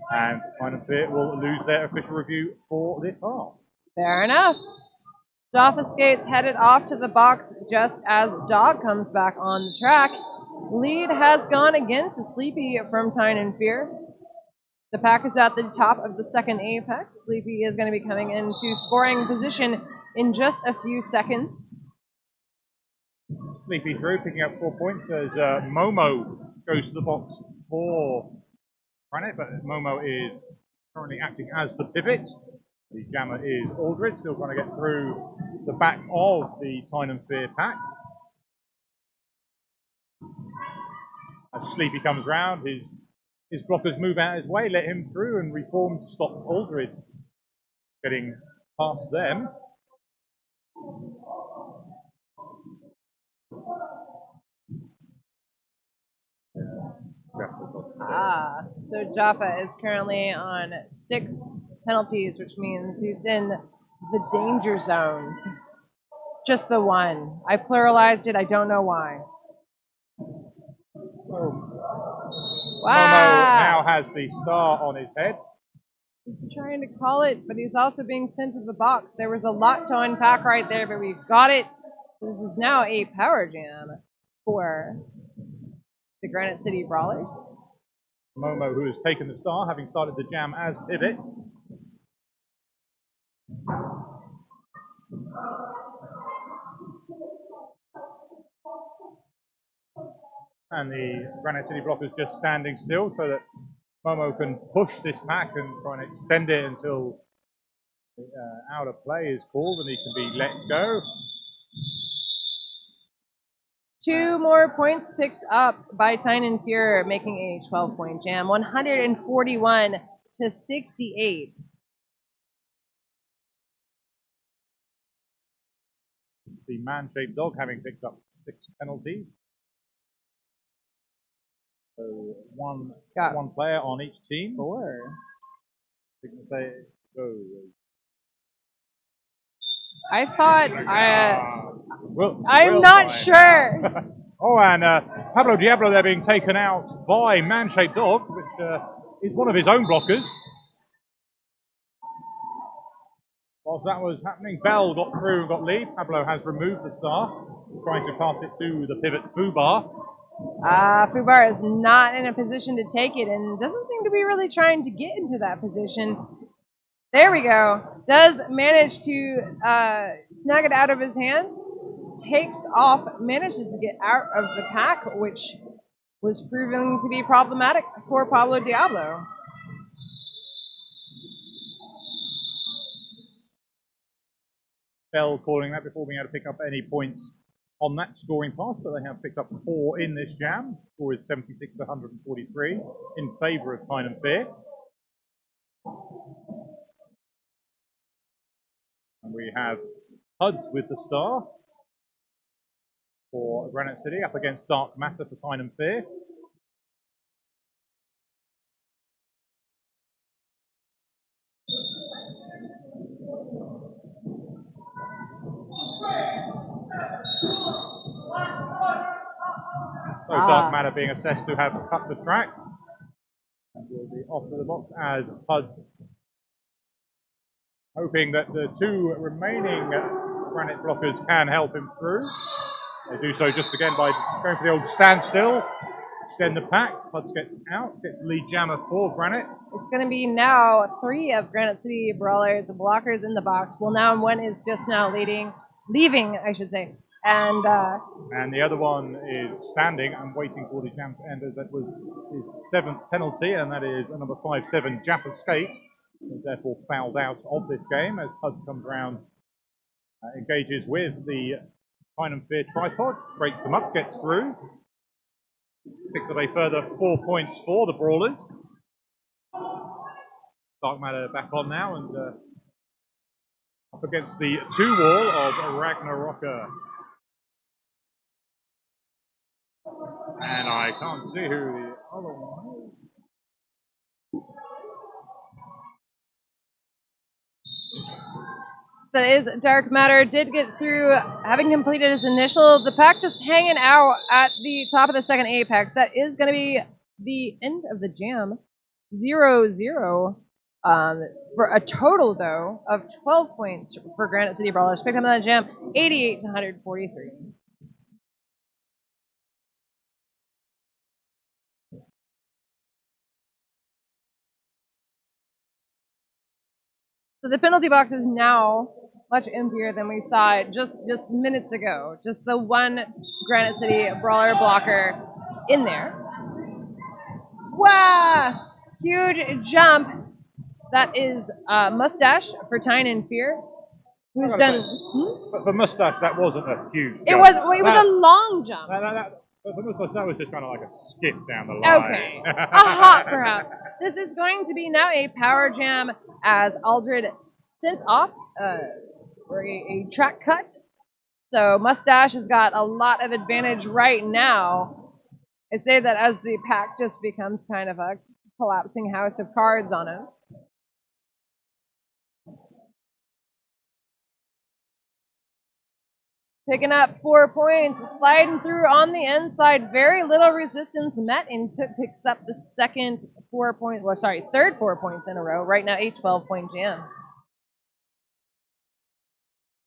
and Tyne and Fear will lose their official review for this half. Fair enough. Jaffa Skates headed off to the box just as Dog comes back on the track. Lead has gone again to Sleepy from Tyne and Fear. The pack is at the top of the second apex. Sleepy is going to be coming into scoring position in just a few seconds. Sleepy through, picking up 4 points as Momo goes to the box for Granite, but Momo is currently acting as the pivot. The jammer is Aldred, still trying to get through the back of the Tyne and Fear pack. As Sleepy comes round, his blockers move out his way, let him through, and reform to stop Aldred getting past them. So Jaffa is currently on 6 penalties, which means he's in the danger zones. Just the one. I pluralized it. I don't know why. Momo now has the star on his head. He's trying to call it, but he's also being sent to the box. There was a lot to unpack right there, but we've got it. This is now a power jam for the Granite City Brawlers. Momo, who has taken the star, having started the jam as pivot. And the Granite City block is just standing still so that Momo can push this pack and try and extend it until out of play is called and he can be let go. 2 more points picked up by Tyne and Fear, making a 12-point jam, 141 to 68. The man-shaped dog having picked up 6 penalties. So one player on each team. 4. I thought I'm not sure. Oh, and Pablo Diablo there being taken out by Man-Shaped Dog, which is one of his own blockers. Whilst that was happening, Bell got through and got lead. Pablo has removed the star, trying to pass it to the pivot Fubar. Fubar is not in a position to take it and doesn't seem to be really trying to get into that position. There we go. Does manage to snag it out of his hand. Takes off, manages to get out of the pack, which was proving to be problematic for Pablo Diablo. Bell calling that before being able to pick up any points on that scoring pass, but they have picked up 4 in this jam. The score is 76 to 143 in favour of Tyne and Fear. And we have Huds with the star for Granite City up against Dark Matter for Tyne and Fear. So Dark Matter being assessed to have cut the track. And will be off to the box as Huds hoping that the 2 remaining Granite blockers can help him through. They do so just again by going for the old standstill, extend the pack. Huds gets out, gets lead jammer for Granite. It's going to be now 3 of Granite City Brawlers, blockers in the box. Well, now one is just now leaving, I should say. And the other one is standing and waiting for the jam to end, as that was his 7th penalty, and that is a number 5-7 Jaffa Skate, who's therefore fouled out of this game as Huds comes round, engages with the Tyne and Fear tripod, breaks them up, gets through, picks up a further 4 points for the Brawlers. Dark Matter back on now and up against the 2 wall of Ragnaroka. And I can't see who the other one is. That is Dark Matter. Did get through, having completed his initial. The pack just hanging out at the top of the second apex. That is going to be the end of the jam. 0-0. For a total, though, of 12 points for Granite City Brawlers. Picked up on that jam, 88 to 143. So the penalty box is now much emptier than we thought just minutes ago. Just the 1 Granite City Brawler blocker in there. Wow! Huge jump. That is Mustache for Tyne and Fear, who's done. But for Mustache, that wasn't a huge jump. It was a long jump. That was just kind of like a skip down the line. Okay. A hop, perhaps. This is going to be now a power jam as Aldred sent off for a track cut. So Mustache has got a lot of advantage right now. I say that as the pack just becomes kind of a collapsing house of cards on him. Picking up 4 points, sliding through on the inside. Very little resistance met, and picks up the third 4 points in a row. Right now, a 12-point jam.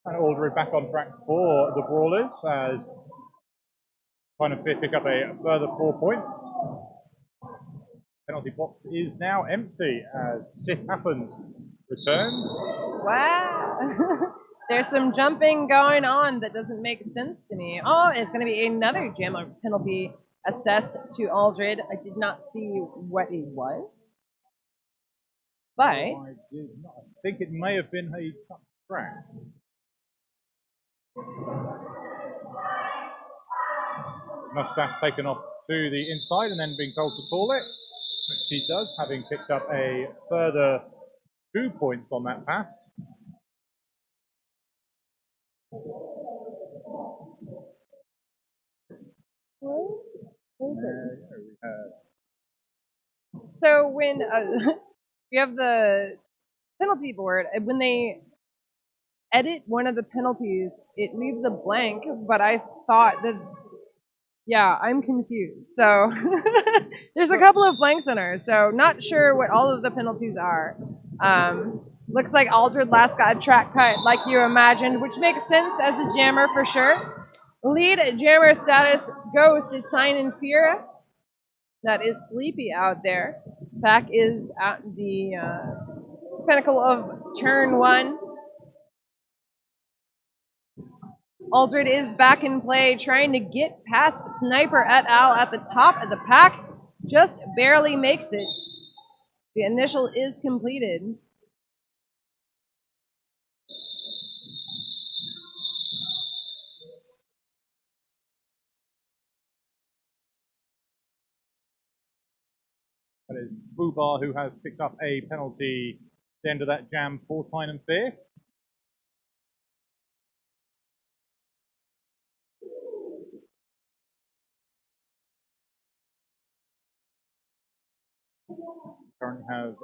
And Aldred back on track for the Brawlers as Tyne and Fear pick up a further 4 points. Penalty box is now empty as Sif Happens returns. Wow. There's some jumping going on that doesn't make sense to me. Oh, and it's going to be another jam penalty assessed to Aldred. I did not see what it was. But I think it may have been a cut track. Mustache taken off to the inside and then being told to call it, which she does, having picked up a further 2 points on that pass. So when you have the penalty board, when they edit one of the penalties, it leaves a blank, but I thought that, yeah, I'm confused. So there's a couple of blanks in her, so not sure what all of the penalties are. Looks like Aldred last got a track cut like you imagined, which makes sense as a jammer for sure. Lead jammer status goes to Tyne and Fear. That is Sleepy out there. Pack is at the pinnacle of turn 1. Aldred is back in play, trying to get past Sniper et al. At the top of the pack. Just barely makes it. The initial is completed. That is Boobar, who has picked up a penalty at the end of that jam for Tyne and Fear. Currently have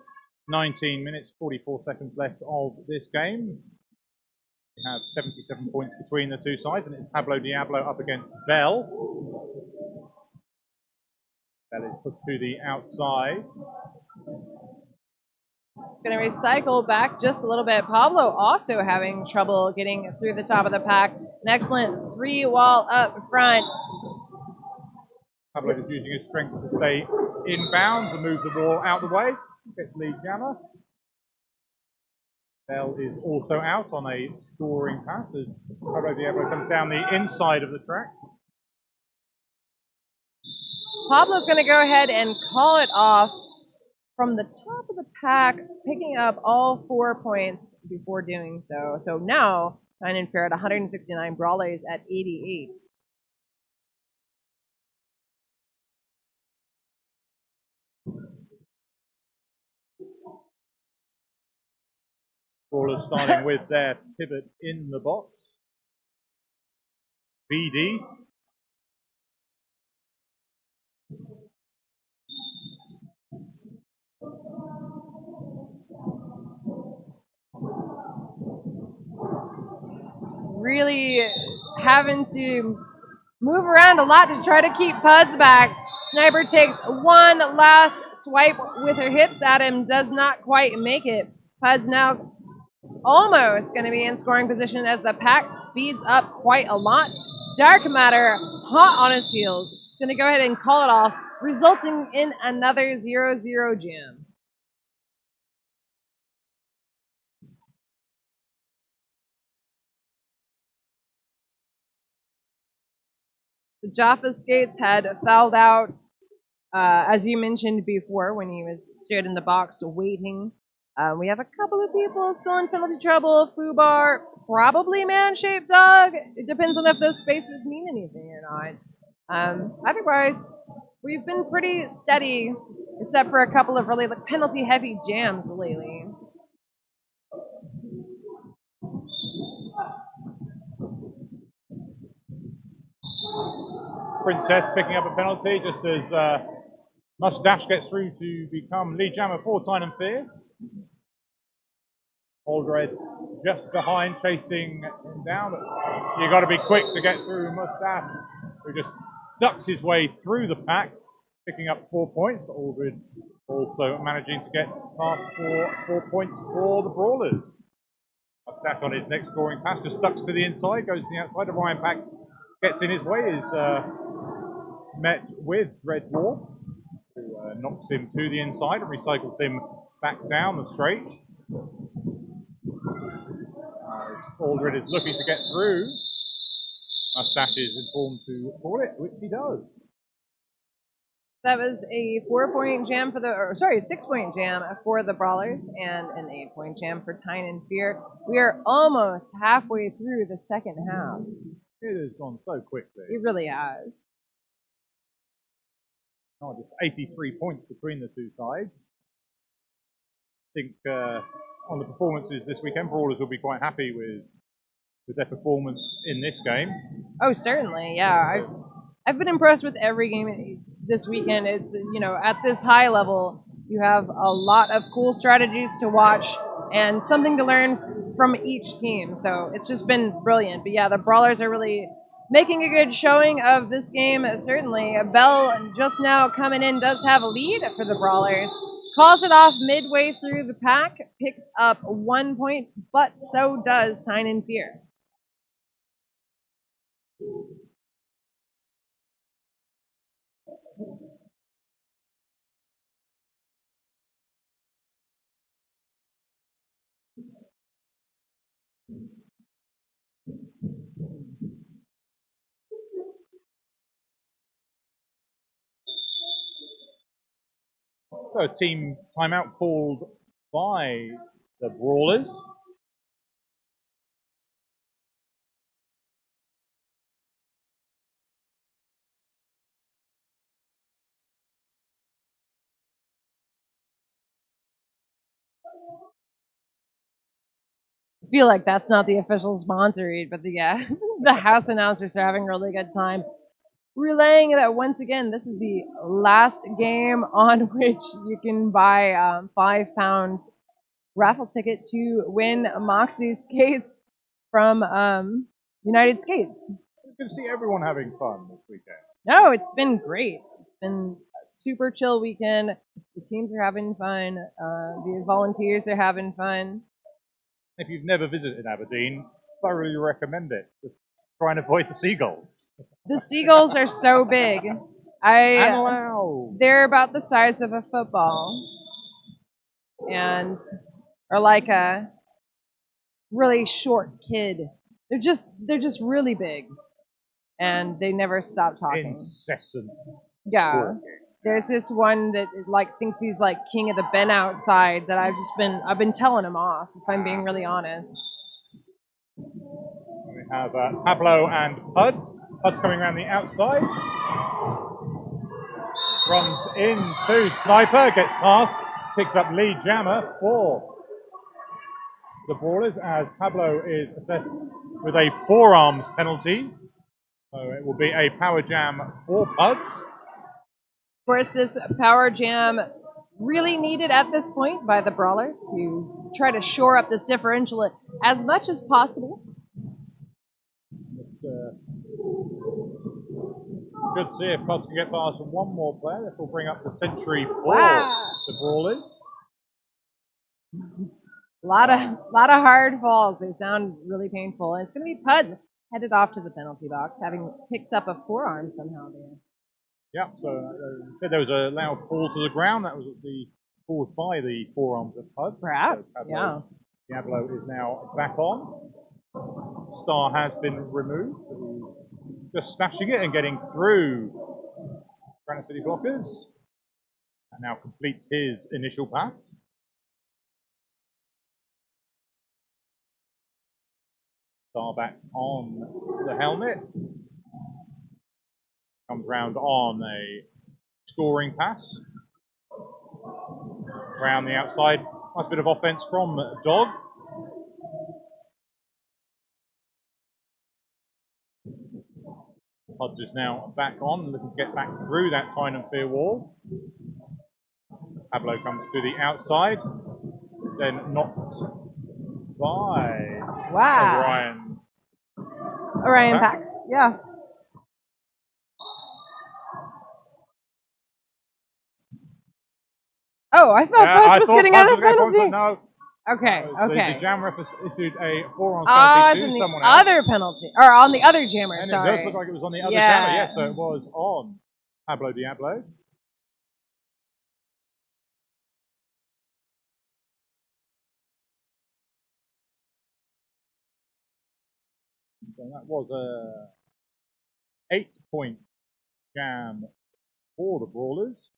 19 minutes, 44 seconds left of this game. We have 77 points between the two sides, and it's Pablo Diablo up against Bell. Bell is put to the outside. It's going to recycle back just a little bit. Pablo also having trouble getting through the top of the pack. An excellent 3-wall up front. Pablo is using his strength to stay inbounds and move the wall out the way. Gets lead jammer. Bell is also out on a scoring pass as Pablo Diablo comes down the inside of the track. Pablo's going to go ahead and call it off from the top of the pack, picking up all 4 points before doing so. So now, Tyne and Fear at 169, Brawlers at 88. Brawlers starting with their pivot in the box. BD. Really having to move around a lot to try to keep Puds back. Sniper takes one last swipe with her hips at him, does not quite make it. Puds now almost going to be in scoring position as the pack speeds up quite a lot. Dark Matter, hot on his heels, is going to go ahead and call it off, resulting in another 0-0 jam. The Jaffa Skates had fouled out, as you mentioned before, when he was stood in the box waiting. We have a couple of people still in penalty trouble. Fubar, probably Man-Shaped Dog. It depends on if those spaces mean anything or not. Otherwise, we've been pretty steady, except for a couple of really penalty-heavy jams lately. Princess picking up a penalty just as Mustache gets through to become lead jammer for Tyne and Fear. Old Red just behind, chasing him down. But you got to be quick to get through Mustache, who just ducks his way through the pack, picking up 4 points. But Old Red also managing to get past 4 points for the Brawlers. Mustache on his next scoring pass just ducks to the inside, goes to the outside. Ryan Pax gets in his way, is met with Dread Dwarf, who knocks him to the inside and recycles him back down the straight. Aldred is looking to get through. Mustache is informed to call it, which he does. That was a 4-point jam for the, 6-point jam for the Brawlers and an 8-point jam for Tyne and Fear. We are almost halfway through the second half. It has gone so quickly. It really has. Oh, just 83 points between the two sides. I think on the performances this weekend, Brawlers will be quite happy with their performance in this game. Oh, certainly, yeah. I've been impressed with every game this weekend. It's, you know, at this high level, you have a lot of cool strategies to watch and something to learn from each team. So it's just been brilliant. But yeah, the Brawlers are really making a good showing of this game, certainly. Bell just now coming in does have a lead for the Brawlers. Calls it off midway through the pack, picks up 1 point, but so does Tyne and Fear. So a team timeout called by the Brawlers. I feel like that's not the official sponsor read, but the house announcers are having a really good time relaying that once again, this is the last game on which you can buy a £5 raffle ticket to win Moxie skates from United Skates. It's good to see everyone having fun this weekend. No, it's been great. It's been a super chill weekend. The teams are having fun. The volunteers are having fun. If you've never visited Aberdeen, thoroughly recommend it. Just try and avoid the seagulls. The seagulls are so big. And loud. They're about the size of a football, and are like a really short kid. They're just really big, and they never stop talking. Incessant. Yeah. Talking. There's this one that like thinks he's like king of the Ben outside that I've been telling him off, if I'm being really honest. We have Pablo and Puds. Puds coming around the outside. Runs into Sniper, gets past, picks up lead jammer for the Brawlers as Pablo is assessed with a forearms penalty. So it will be a power jam for Puds. Of course, this power jam really needed at this point by the Brawlers to try to shore up this differential as much as possible. Good to see if Puds can get past one more player. This will bring up the century for the Brawlers. A lot of hard falls. They sound really painful. And it's going to be Puds headed off to the penalty box, having picked up a forearm somehow there. Yeah, so said there was a loud fall to the ground. That was caused by the forearms of Puds. Perhaps, so yeah. Diablo is now back on. Star has been removed. Just snatching it and getting through Granite City blockers. And now completes his initial pass. Star back on the helmet. comes round on a scoring pass. Around the outside. Nice bit of offense from Dog. Hodge is now back on, looking to get back through that Tyne and Fear wall. Pablo comes to the outside, then knocked by Orion Pax, yeah. Oh, I thought Buds was getting another penalty. No. Okay, okay. The jam ref has issued a 4-on penalty to someone else. else. Other penalty, or on the other jammer, And sorry. it does look like it was on the other jammer, yes, so it was on Pablo Diablo. So that was a 8-point jam for the Brawlers.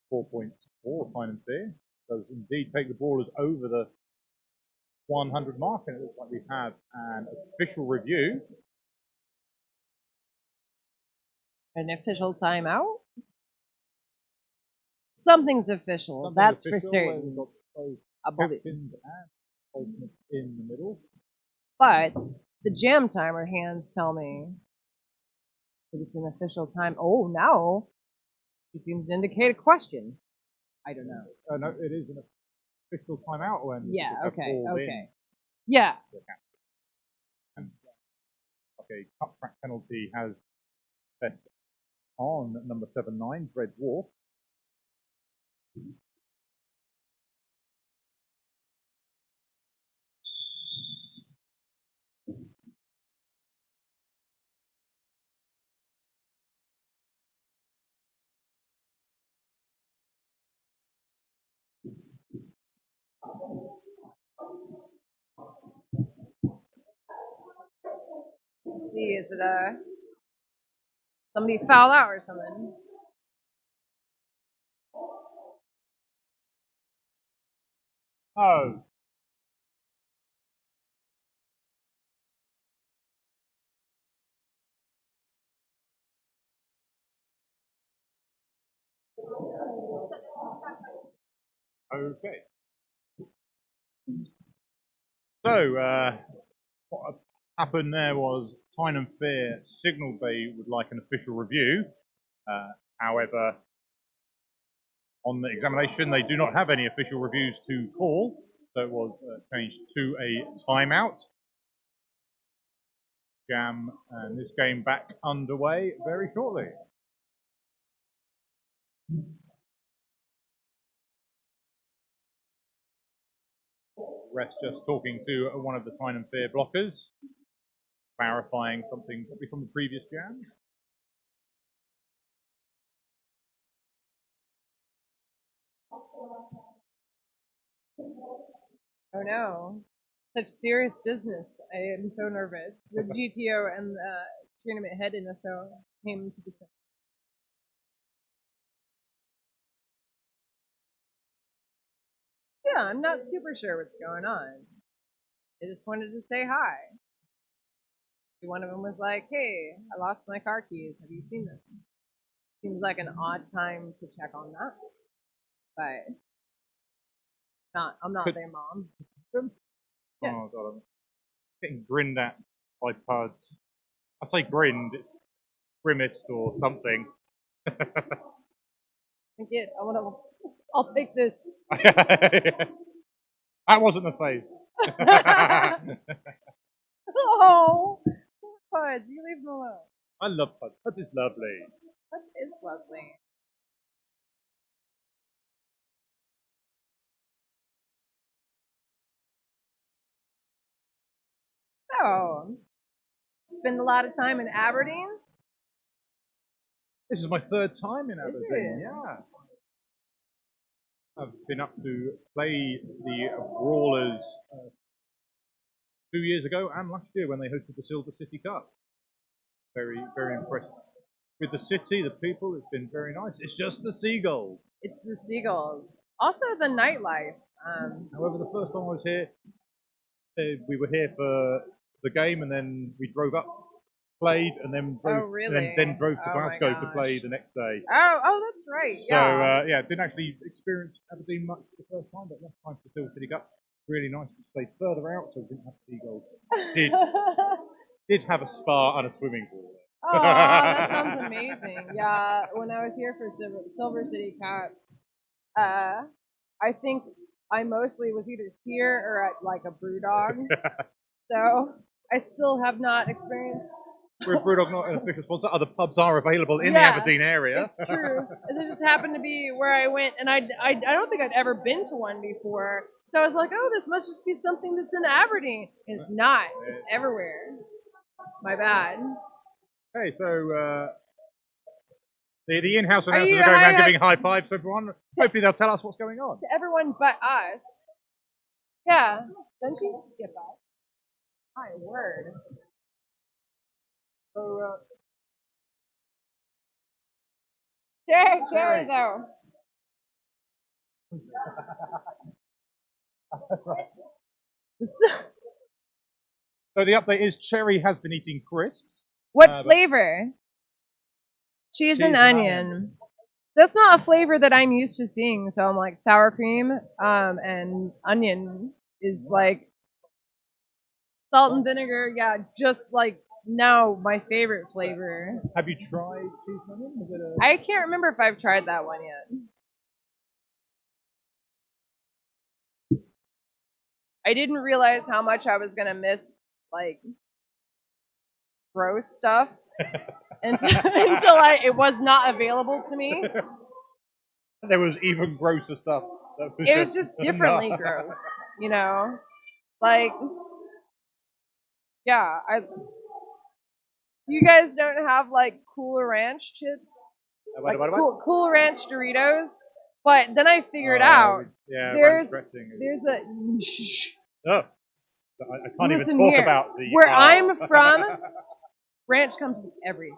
4 points for Tyne and Fear. Does indeed take the Brawlers over the 100 mark, and it looks like we have an official review. An official timeout? Something's official, that's for certain. I believe. In the middle. But the jam timer hands tell me that it's an official time. Oh, now it seems to indicate a question. I don't know. No, it is an official timeout when. Yeah. Okay. Okay. Yeah. Okay. Cut track penalty has best on number 7-9, Red Dwarf. See, is it somebody foul out or something? Oh. Okay. So, what happened there was Tyne and Fear signalled they would like an official review. However, on the examination, they do not have any official reviews to call, so it was changed to a timeout. Jam and this game back underway very shortly. Rest just talking to one of the Tyne and Fear blockers, clarifying something probably from the previous jam. Oh no. Such serious business. I am so nervous. The GTO and the tournament head in SO came to the center. Yeah, I'm not super sure what's going on. I just wanted to say hi. One of them was like, hey, I lost my car keys. Have you seen them? Seems like an odd time to check on that. But I'm not their mom. Yeah. Oh god, I'm getting grinned at by Puds. I say grinned, it's grimaced or something. I'll take this. That wasn't the face. Oh, Puds, you leave him alone. I love Puds. Puds is lovely. Puds is lovely. So, spend a lot of time in Aberdeen? This is my 3rd time in Aberdeen, yeah. I've been up to play the Brawlers 2 years ago and last year when they hosted the Silver City Cup. Very, very impressed with the city, the people. It's been very nice. It's just the seagulls. It's the seagulls. Also the nightlife. However, the first time I was here, we were here for the game and then we drove up played, and then drove, really? then drove to Oh my Glasgow to gosh. play the next day. Oh, that's right. So Yeah. didn't actually experience Aberdeen much the first time, but last time for Hill City Cup, really nice. We stayed further out, so we didn't have seagulls. Did have a spa and a swimming pool. Oh, that sounds amazing. Yeah, when I was here for Silver City Cup, I think I mostly was either here or at like a Brewdog. So I still have not experienced. Brewdog not an official sponsor. Other pubs are available in the Aberdeen area. It's true. It just happened to be where I went, and I don't think I'd ever been to one before. So I was like, oh, this must just be something that's in Aberdeen. It's not. It's everywhere. My bad. Okay, so the in-house announcers are going around giving high fives to everyone. Hopefully they'll tell us what's going on. To everyone but us. Yeah. Don't you skip us. My word. So, Jerry, though. So the update is Cherry has been eating crisps. What flavor? Cheese and onion. That's not a flavor that I'm used to seeing. So I'm like sour cream, and onion is like salt and vinegar. Yeah, just like now my favorite flavor. Have you tried cheese and onion? I can't remember if I've tried that one yet. I didn't realize how much I was gonna miss like gross stuff until it was not available to me. There was even grosser stuff. It was just differently gross, you know? Like, yeah, you guys don't have like Cool Ranch chips? Like Cool Ranch Doritos? But then I figured out there's a I can't even talk about the where I'm from. Ranch comes with everything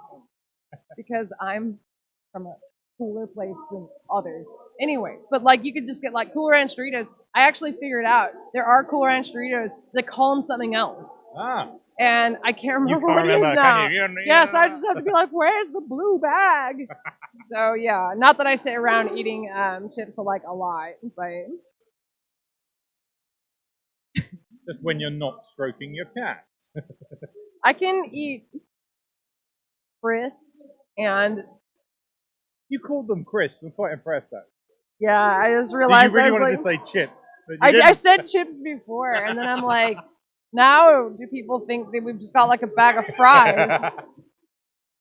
because I'm from a cooler place than others. Anyways, but like you could just get like Cool Ranch Doritos. I actually figured out there are Cool Ranch Doritos that call them something else. And I can't remember what it is now. Yeah, so I just have to be like, where's the blue bag? So yeah, not that I sit around eating chips like a lot, but just when you're not stroking your cat. I can eat crisps and. You called them crisps. I'm quite impressed though. Yeah, I just realized. You really wanted to say chips. I said chips before, and then I'm like, now do people think that we've just got like a bag of fries,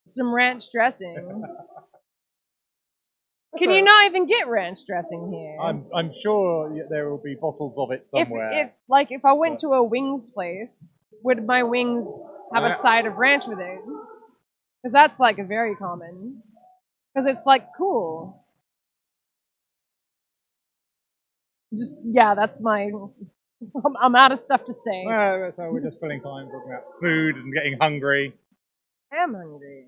some ranch dressing? Can you not even get ranch dressing here? I'm sure there will be bottles of it somewhere. If I went to a wings place, would my wings have a side of ranch with it? Because that's like very common. Because it's like cool. Just that's my. I'm out of stuff to say. Well, so we're just filling time talking about food and getting hungry. I am hungry,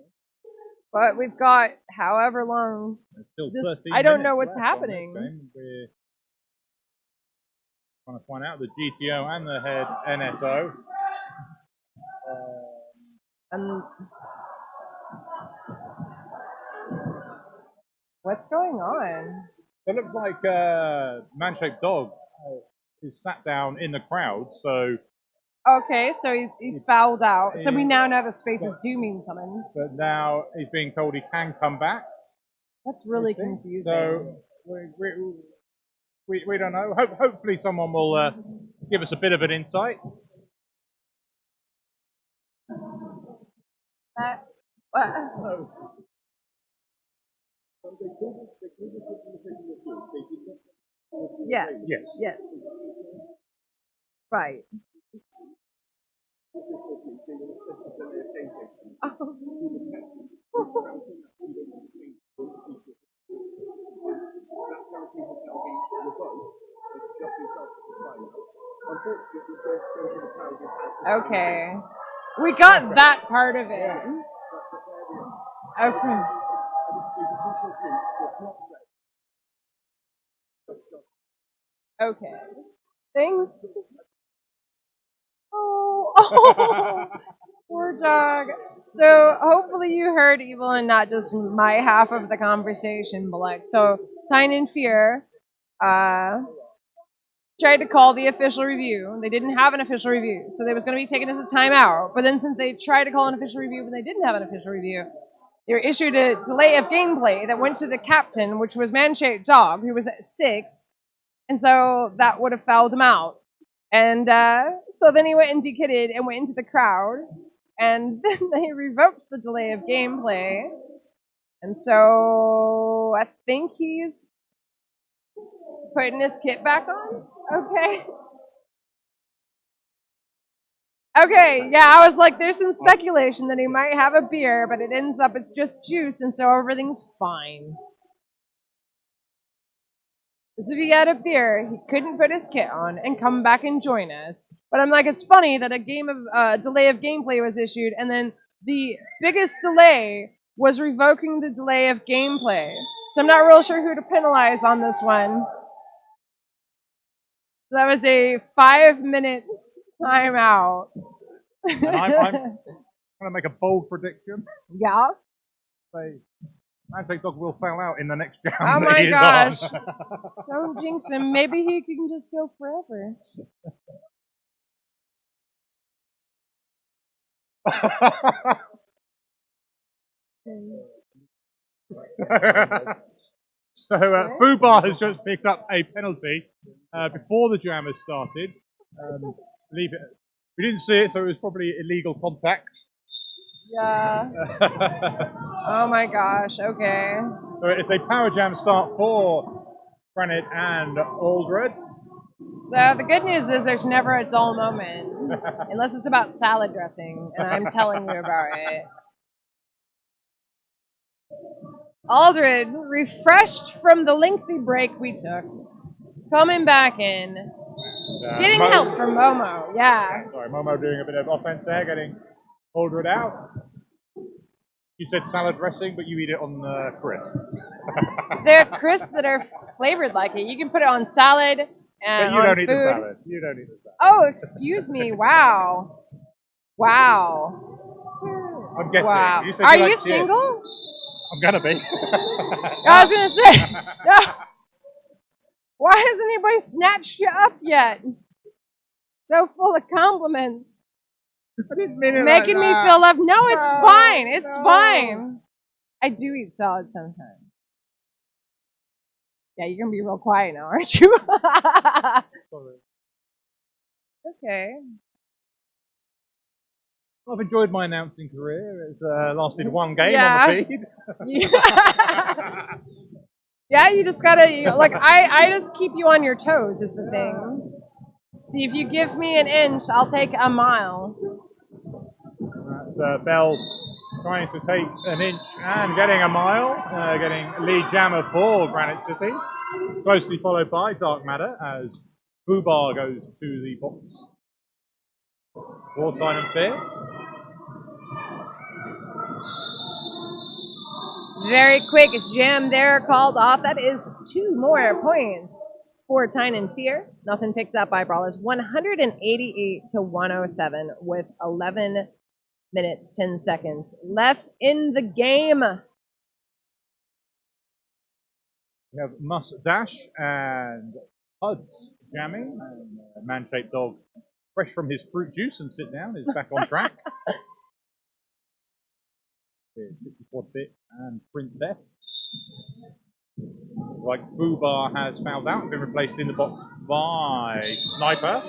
but we've got however long. It's still 13 I don't know minutes what's happening. We're trying to find out the GTO and the head NSO. What's going on? It looks like Man-Shaped Dog is sat down in the crowd, so... Okay, so he's fouled out. So we now know the Spaces do mean coming. But now he's being told he can come back. That's really confusing. So we don't know. Hopefully someone will give us a bit of an insight. Yeah. Yes. Yes. Right. Okay. We got that part of it. Okay. Okay. Thanks. Oh, poor dog. So hopefully you heard Evil and not just my half of the conversation, but like, so Tyne and Fear tried to call the official review. They didn't have an official review, so they was going to be taken as a timeout. But then since they tried to call an official review but they didn't have an official review, they were issued a delay of gameplay that went to the captain, which was Man-Shaped Dog, who was at 6, and so that would have fouled him out. And so then he went and dekitted and went into the crowd, and then they revoked the delay of gameplay. And so I think he's putting his kit back on. Okay. Okay, yeah, I was like, there's some speculation that he might have a beer, but it ends up it's just juice, and so everything's fine. Because if he had a beer, he couldn't put his kit on and come back and join us. But I'm like, it's funny that a game of delay of gameplay was issued, and then the biggest delay was revoking the delay of gameplay. So I'm not real sure who to penalize on this one. So that was a 5-minute timeout. And I'm going to make a bold prediction. Yeah. Say, Man-Shaped Dog will fail out in the next jam. Oh that my he is gosh. on. Don't jinx him. Maybe he can just go forever. So Fubar has just picked up a penalty before the jam has started. Believe it. We didn't see it, so it was probably illegal contact. Yeah. Oh my gosh. Okay. So it's a power jam start for Granite and Aldred. So the good news is there's never a dull moment, unless it's about salad dressing, and I'm telling you about it. Aldred, refreshed from the lengthy break we took, coming back in, getting help from Momo. Yeah. Sorry, Momo doing a bit of offense there, getting Aldred out. You said salad dressing, but you eat it on crisps. They're crisps that are flavored like it. You can put it on salad and but you don't eat food. the salad. You don't eat the salad. Oh, excuse me. Wow. Wow. I'm guessing. Wow. You said Are like you single? I'm gonna be. I was gonna say. No. Why hasn't anybody snatched you up yet? So full of compliments. I didn't mean it Making like me that. feel loved. No, it's No, fine. It's no. fine. I do eat salad sometimes. Yeah, you're gonna be real quiet now, aren't you? Okay. I've enjoyed my announcing career. It's lasted one game Yeah. on the feed. Yeah, you just gotta, like, I just keep you on your toes is the thing. See, if you give me an inch, I'll take a mile. That's Bell trying to take an inch and getting a mile, getting lead jammer for Granite City. Closely followed by Dark Matter as Fubar goes to the box for Tyne and Fear. Very quick jam there called off. That is 2 more points for Tyne and Fear. Nothing picked up by Brawlers. 188 to 107 with 11 minutes, 10 seconds left in the game. We have Mustache and Huds jamming. And Man-Shaped Dog, fresh from his fruit juice and sit down, is back on track. 64-bit and Princess. Like Fubar has fouled out and been replaced in the box by Sniper.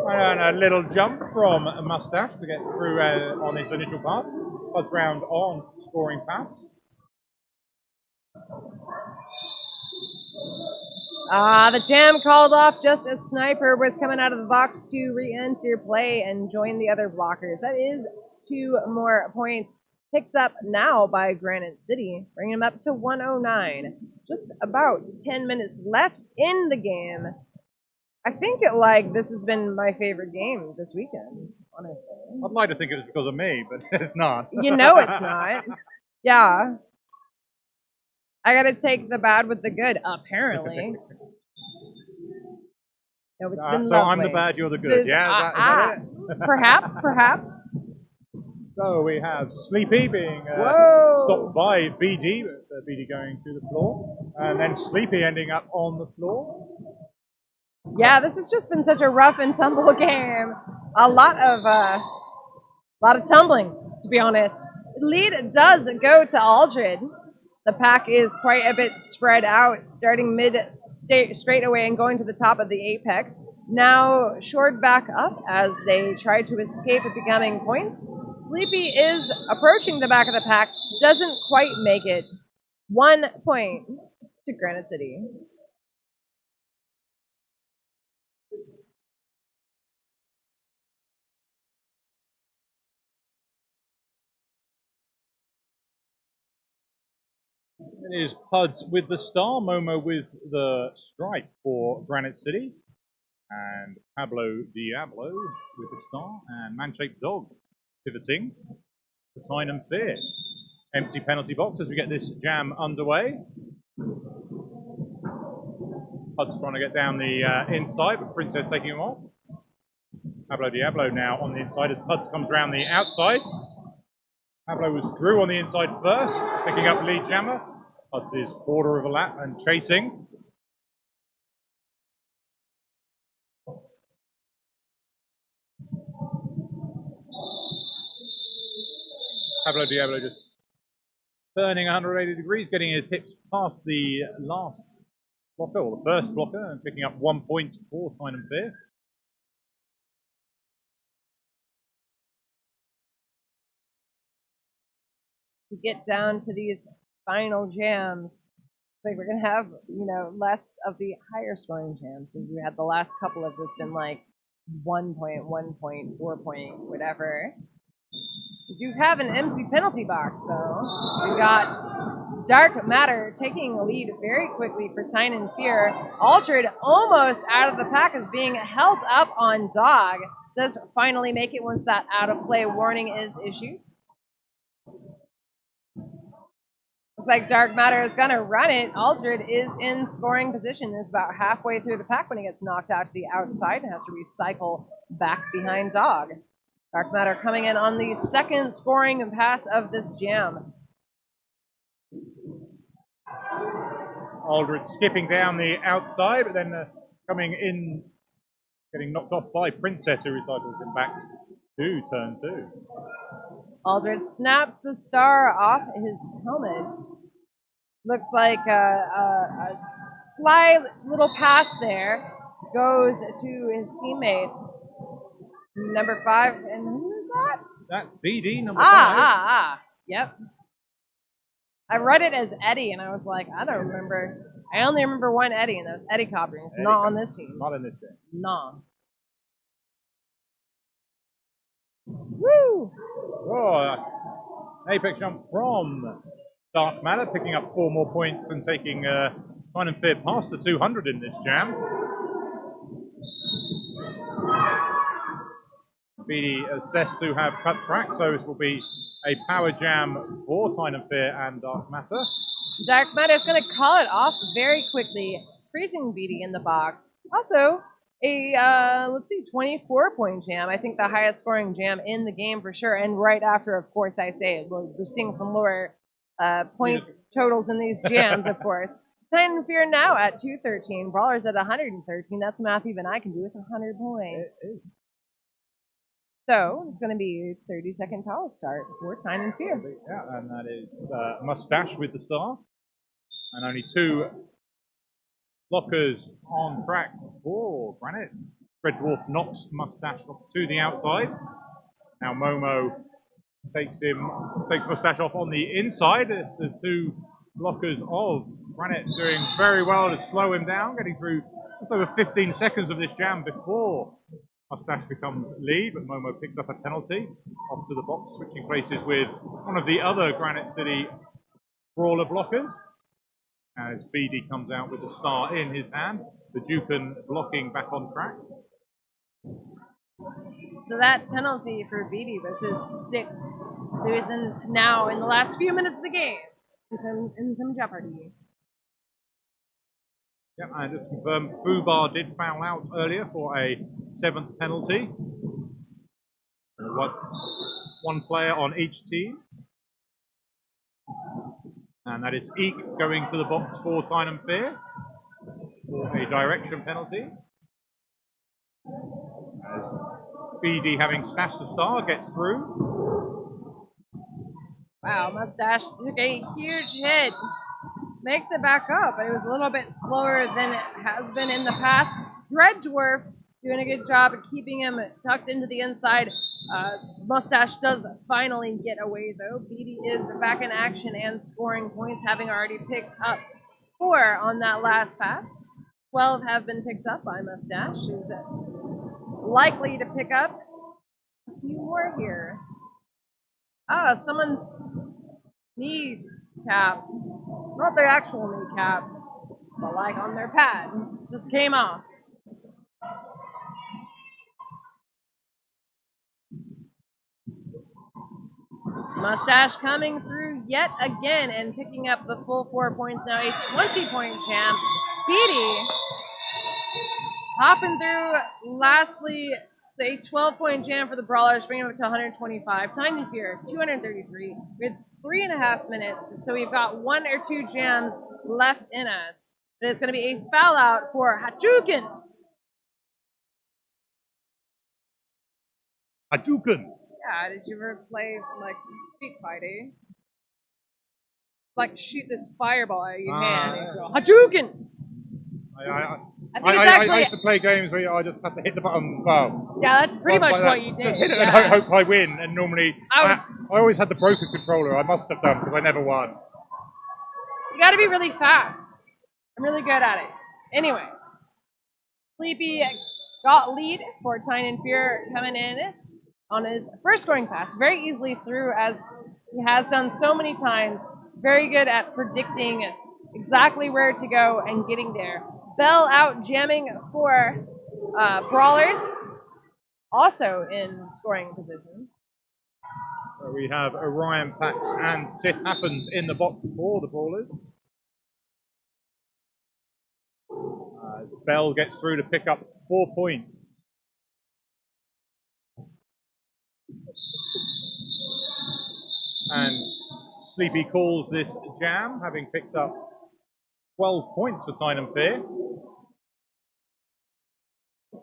And a little jump from Mustache to get through on his initial pass. First round on scoring pass. The jam called off just as Sniper was coming out of the box to re-enter play and join the other blockers. That is 2 more points picked up now by Granite City, bringing them up to 109. Just about 10 minutes left in the game. I think this has been my favorite game this weekend, honestly. I'd like to think it was because of me, but it's not. You know it's not. Yeah. I gotta take the bad with the good, apparently. No, it's been So lovely. I'm the bad, you're the good. Yeah, is that it? Perhaps. So we have Sleepy being Whoa! stopped by BD, BD going to the floor, and then Sleepy ending up on the floor. Yeah, this has just been such a rough and tumble game. A lot of tumbling, to be honest. Lead does go to Aldred. The pack is quite a bit spread out, starting mid straightaway and going to the top of the apex. Now shored back up as they try to escape becoming points. Sleepy is approaching the back of the pack, doesn't quite make it. 1 point to Granite City. It is Puds with the star, Momo with the stripe for Granite City, and Pablo Diablo with the star, and Man-Shaped Dog pivoting for Tyne and Fear. Empty penalty box as we get this jam underway. Puds trying to get down the inside, but Princess taking him off. Pablo Diablo now on the inside as Puds comes around the outside. Pablo was through on the inside first, picking up lead jammer. Puds is quarter of a lap and chasing. Pablo Diablo just turning 180 degrees, getting his hips past the last blocker, or the first blocker, and picking up 1 point for Tyne and Fear. To get down to these final jams, like we're gonna have less of the higher scoring jams. And we had the last couple have just been like 1 point, 1 point, 4 point, whatever. We do have an empty penalty box though. We've got Dark Matter taking the lead very quickly for Tyne and Fear. Aldred almost out of the pack is being held up on Dog. Does finally make it once that out of play warning is issued. Looks like Dark Matter is going to run it. Aldred is in scoring position. Is about halfway through the pack when he gets knocked out to the outside and has to recycle back behind Dog. Dark Matter coming in on the second scoring pass of this jam. Aldred skipping down the outside, but then coming in, getting knocked off by Princess, who recycles him back to turn 2. Aldred snaps the star off his helmet. Looks like a sly little pass there goes to his teammate. Number 5, and who is that? That's BD, number 5. Yep. I read it as Eddie, and I was like, I don't remember. I only remember one Eddie, and that was Eddie Copper. He's not on this team. Not in this game. No. Woo! Oh, apex jump from Dark Matter, picking up 4 more points and taking Tyne and Fear past the 200 in this jam. BD assessed to have cut track, so this will be a power jam for Tyne and Fear and Dark Matter. Dark Matter is going to call it off very quickly, freezing BD in the box. Also, a, 24-point jam. I think the highest scoring jam in the game for sure. And right after, of course, I say it. We're seeing some lower point totals in these jams, of course. Tyne and Fear now at 213. Brawlers at 113. That's math even I can do with 100 points. So it's going to be a 30-second tower start for Tyne and Fear. Yeah, and that is Mustache with the star. And only 2 blockers on track for Granite. Red Dwarf knocks Mustache off to the outside. Now Momo takes Mustache off on the inside. The 2 blockers of Granite doing very well to slow him down, getting through just over 15 seconds of this jam before Mustache becomes lead, but Momo picks up a penalty off to the box, switching places with one of the other Granite City brawler blockers. As BD comes out with the star in his hand, the Jukin blocking back on track. So that penalty for BD was his 6th. There is now in the last few minutes of the game in some jeopardy. Yeah, and just to confirm, Fubar did foul out earlier for a 7th penalty. One player on each team. And that is Eek going to the box for Tyne and Fear for a direction penalty. As BD, having snatched the star, gets through. Wow, Mustache took a huge hit. Makes it back up, but it was a little bit slower than it has been in the past. Dread Dwarf doing a good job of keeping him tucked into the inside. Mustache does finally get away, though. BD is back in action and scoring points, having already picked up 4 on that last pass. 12 have been picked up by Mustache, who's likely to pick up a few more here. Ah, someone's kneecap. Not their actual kneecap, but like on their pad. Just came off. Mustache coming through yet again and picking up the full 4 points now. A 20-point champ. Beatty hopping through. Lastly, a 12-point jam for the Brawlers, bringing it up to 125. Tyne and Fear, 233. With 3.5 minutes, so we've got 1 or 2 jams left in us. But it's going to be a foul out for Hadouken. Hadouken! Yeah, did you ever play, like, Street Fighter? Like, shoot this fireball out of your hand and go, Hadouken! I think it's actually... I used to play games where I just have to hit the button. Well, yeah, that's pretty much what you did. Just hit it and hope I win. And normally, I always had the broken controller. I must have done because I never won. You got to be really fast. I'm really good at it. Anyway, Sleepy got lead for Tyne and Fear coming in on his first scoring pass. Very easily through, as he has done so many times. Very good at predicting exactly where to go and getting there. Bell out jamming for Brawlers, also in scoring position. So we have Orion, Pax, and Sith Happens in the box for the Brawlers. Bell gets through to pick up 4 points. And Sleepy calls this jam, having picked up 12 points for Tyne and Fear.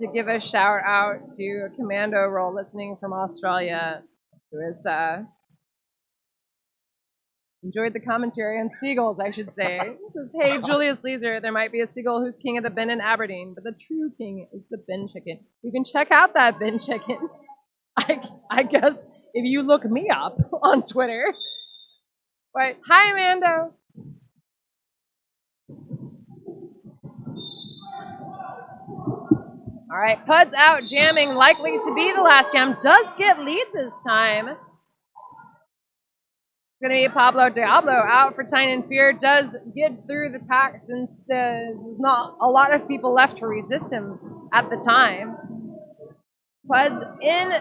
To give a shout out to Commando Roll listening from Australia, who has enjoyed the commentary on seagulls, I should say. Says, hey, Julius Leeser, there might be a seagull who's king of the bin in Aberdeen, but the true king is the bin chicken. You can check out that bin chicken, I guess, if you look me up on Twitter. But hi, Amando. All right, Pud's out jamming, likely to be the last jam. Does get lead this time. It's going to be Pablo Diablo out for Tyne and Fear. Does get through the pack since there's not a lot of people left to resist him at the time. Pud's in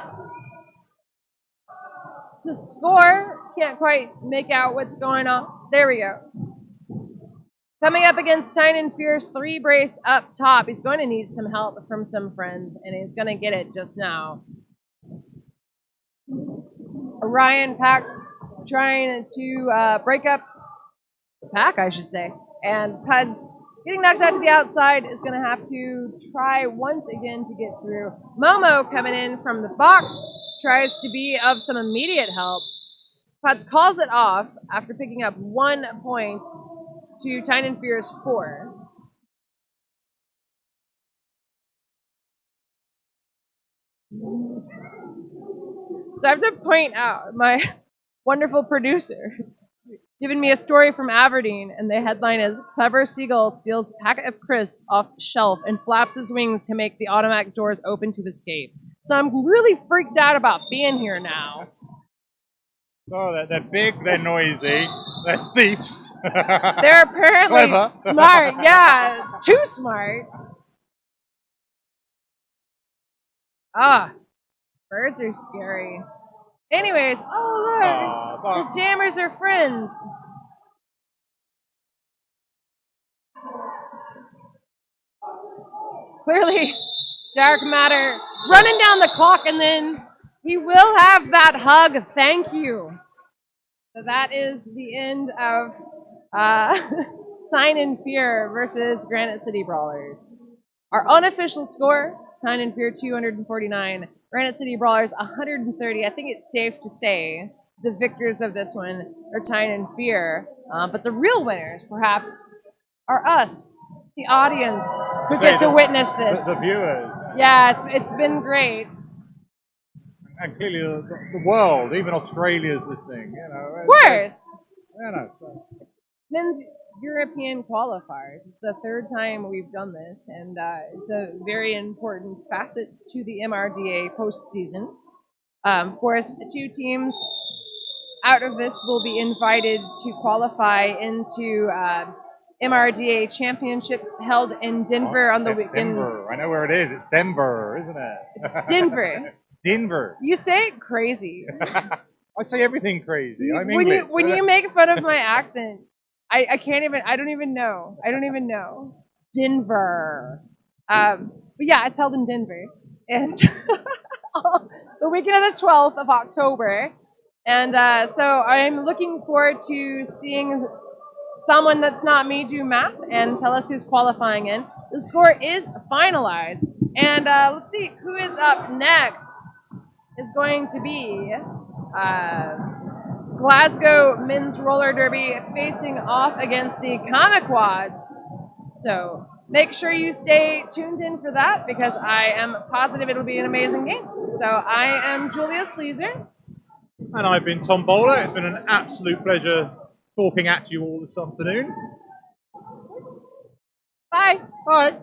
to score. Can't quite make out what's going on. There we go. Coming up against Tyne and Fear's 3 brace up top. He's going to need some help from some friends, and he's going to get it just now. Orion Pax trying to break up the pack, I should say. And Pud's getting knocked out to the outside, is going to have to try once again to get through. Momo coming in from the box, tries to be of some immediate help. Pud's calls it off after picking up 1 point to Tyne and Fear's 4. So I have to point out my wonderful producer giving me a story from Aberdeen, and the headline is, Clever Seagull steals packet of crisps off shelf and flaps his wings to make the automatic doors open to escape. So I'm really freaked out about being here now. Oh, they're big, they're noisy, they're thieves. They're apparently smart, yeah, too smart. Ah, birds are scary. Anyways, oh look, the jammers are friends. clearly, Dark Matter running down the clock, and then he will have that hug. Thank you. So that is the end of Tyne and Fear versus Granite City Brawlers. Our unofficial score, Tyne and Fear 249, Granite City Brawlers 130. I think it's safe to say the victors of this one are Tyne and Fear. But the real winners, perhaps, are us, the audience, who get to witness this. The viewers. Yeah, it's been great. And clearly the world, even Australia's listening. You know. Of course. You know. Men's European qualifiers. It's the third time we've done this, and it's a very important facet to the MRDA postseason. Of course, 2 teams out of this will be invited to qualify into MRDA championships held in Denver on the weekend. Denver. I know where it is. It's Denver, isn't it? It's Denver. Denver. You say it crazy. I say everything crazy. I'm when English. when you make fun of my accent, I can't even. I don't even know. Denver. But yeah, it's held in Denver, and the weekend of the 12th of October. And so I'm looking forward to seeing someone that's not me do math and tell us who's qualifying in. The score is finalized, and let's see who is up next. Is going to be Glasgow Men's Roller Derby facing off against the Comic Quads. So make sure you stay tuned in for that, because I am positive it'll be an amazing game. So I am Julia Sleazer. And I've been Tom Bowler. It's been an absolute pleasure talking at you all this afternoon. Bye. Bye.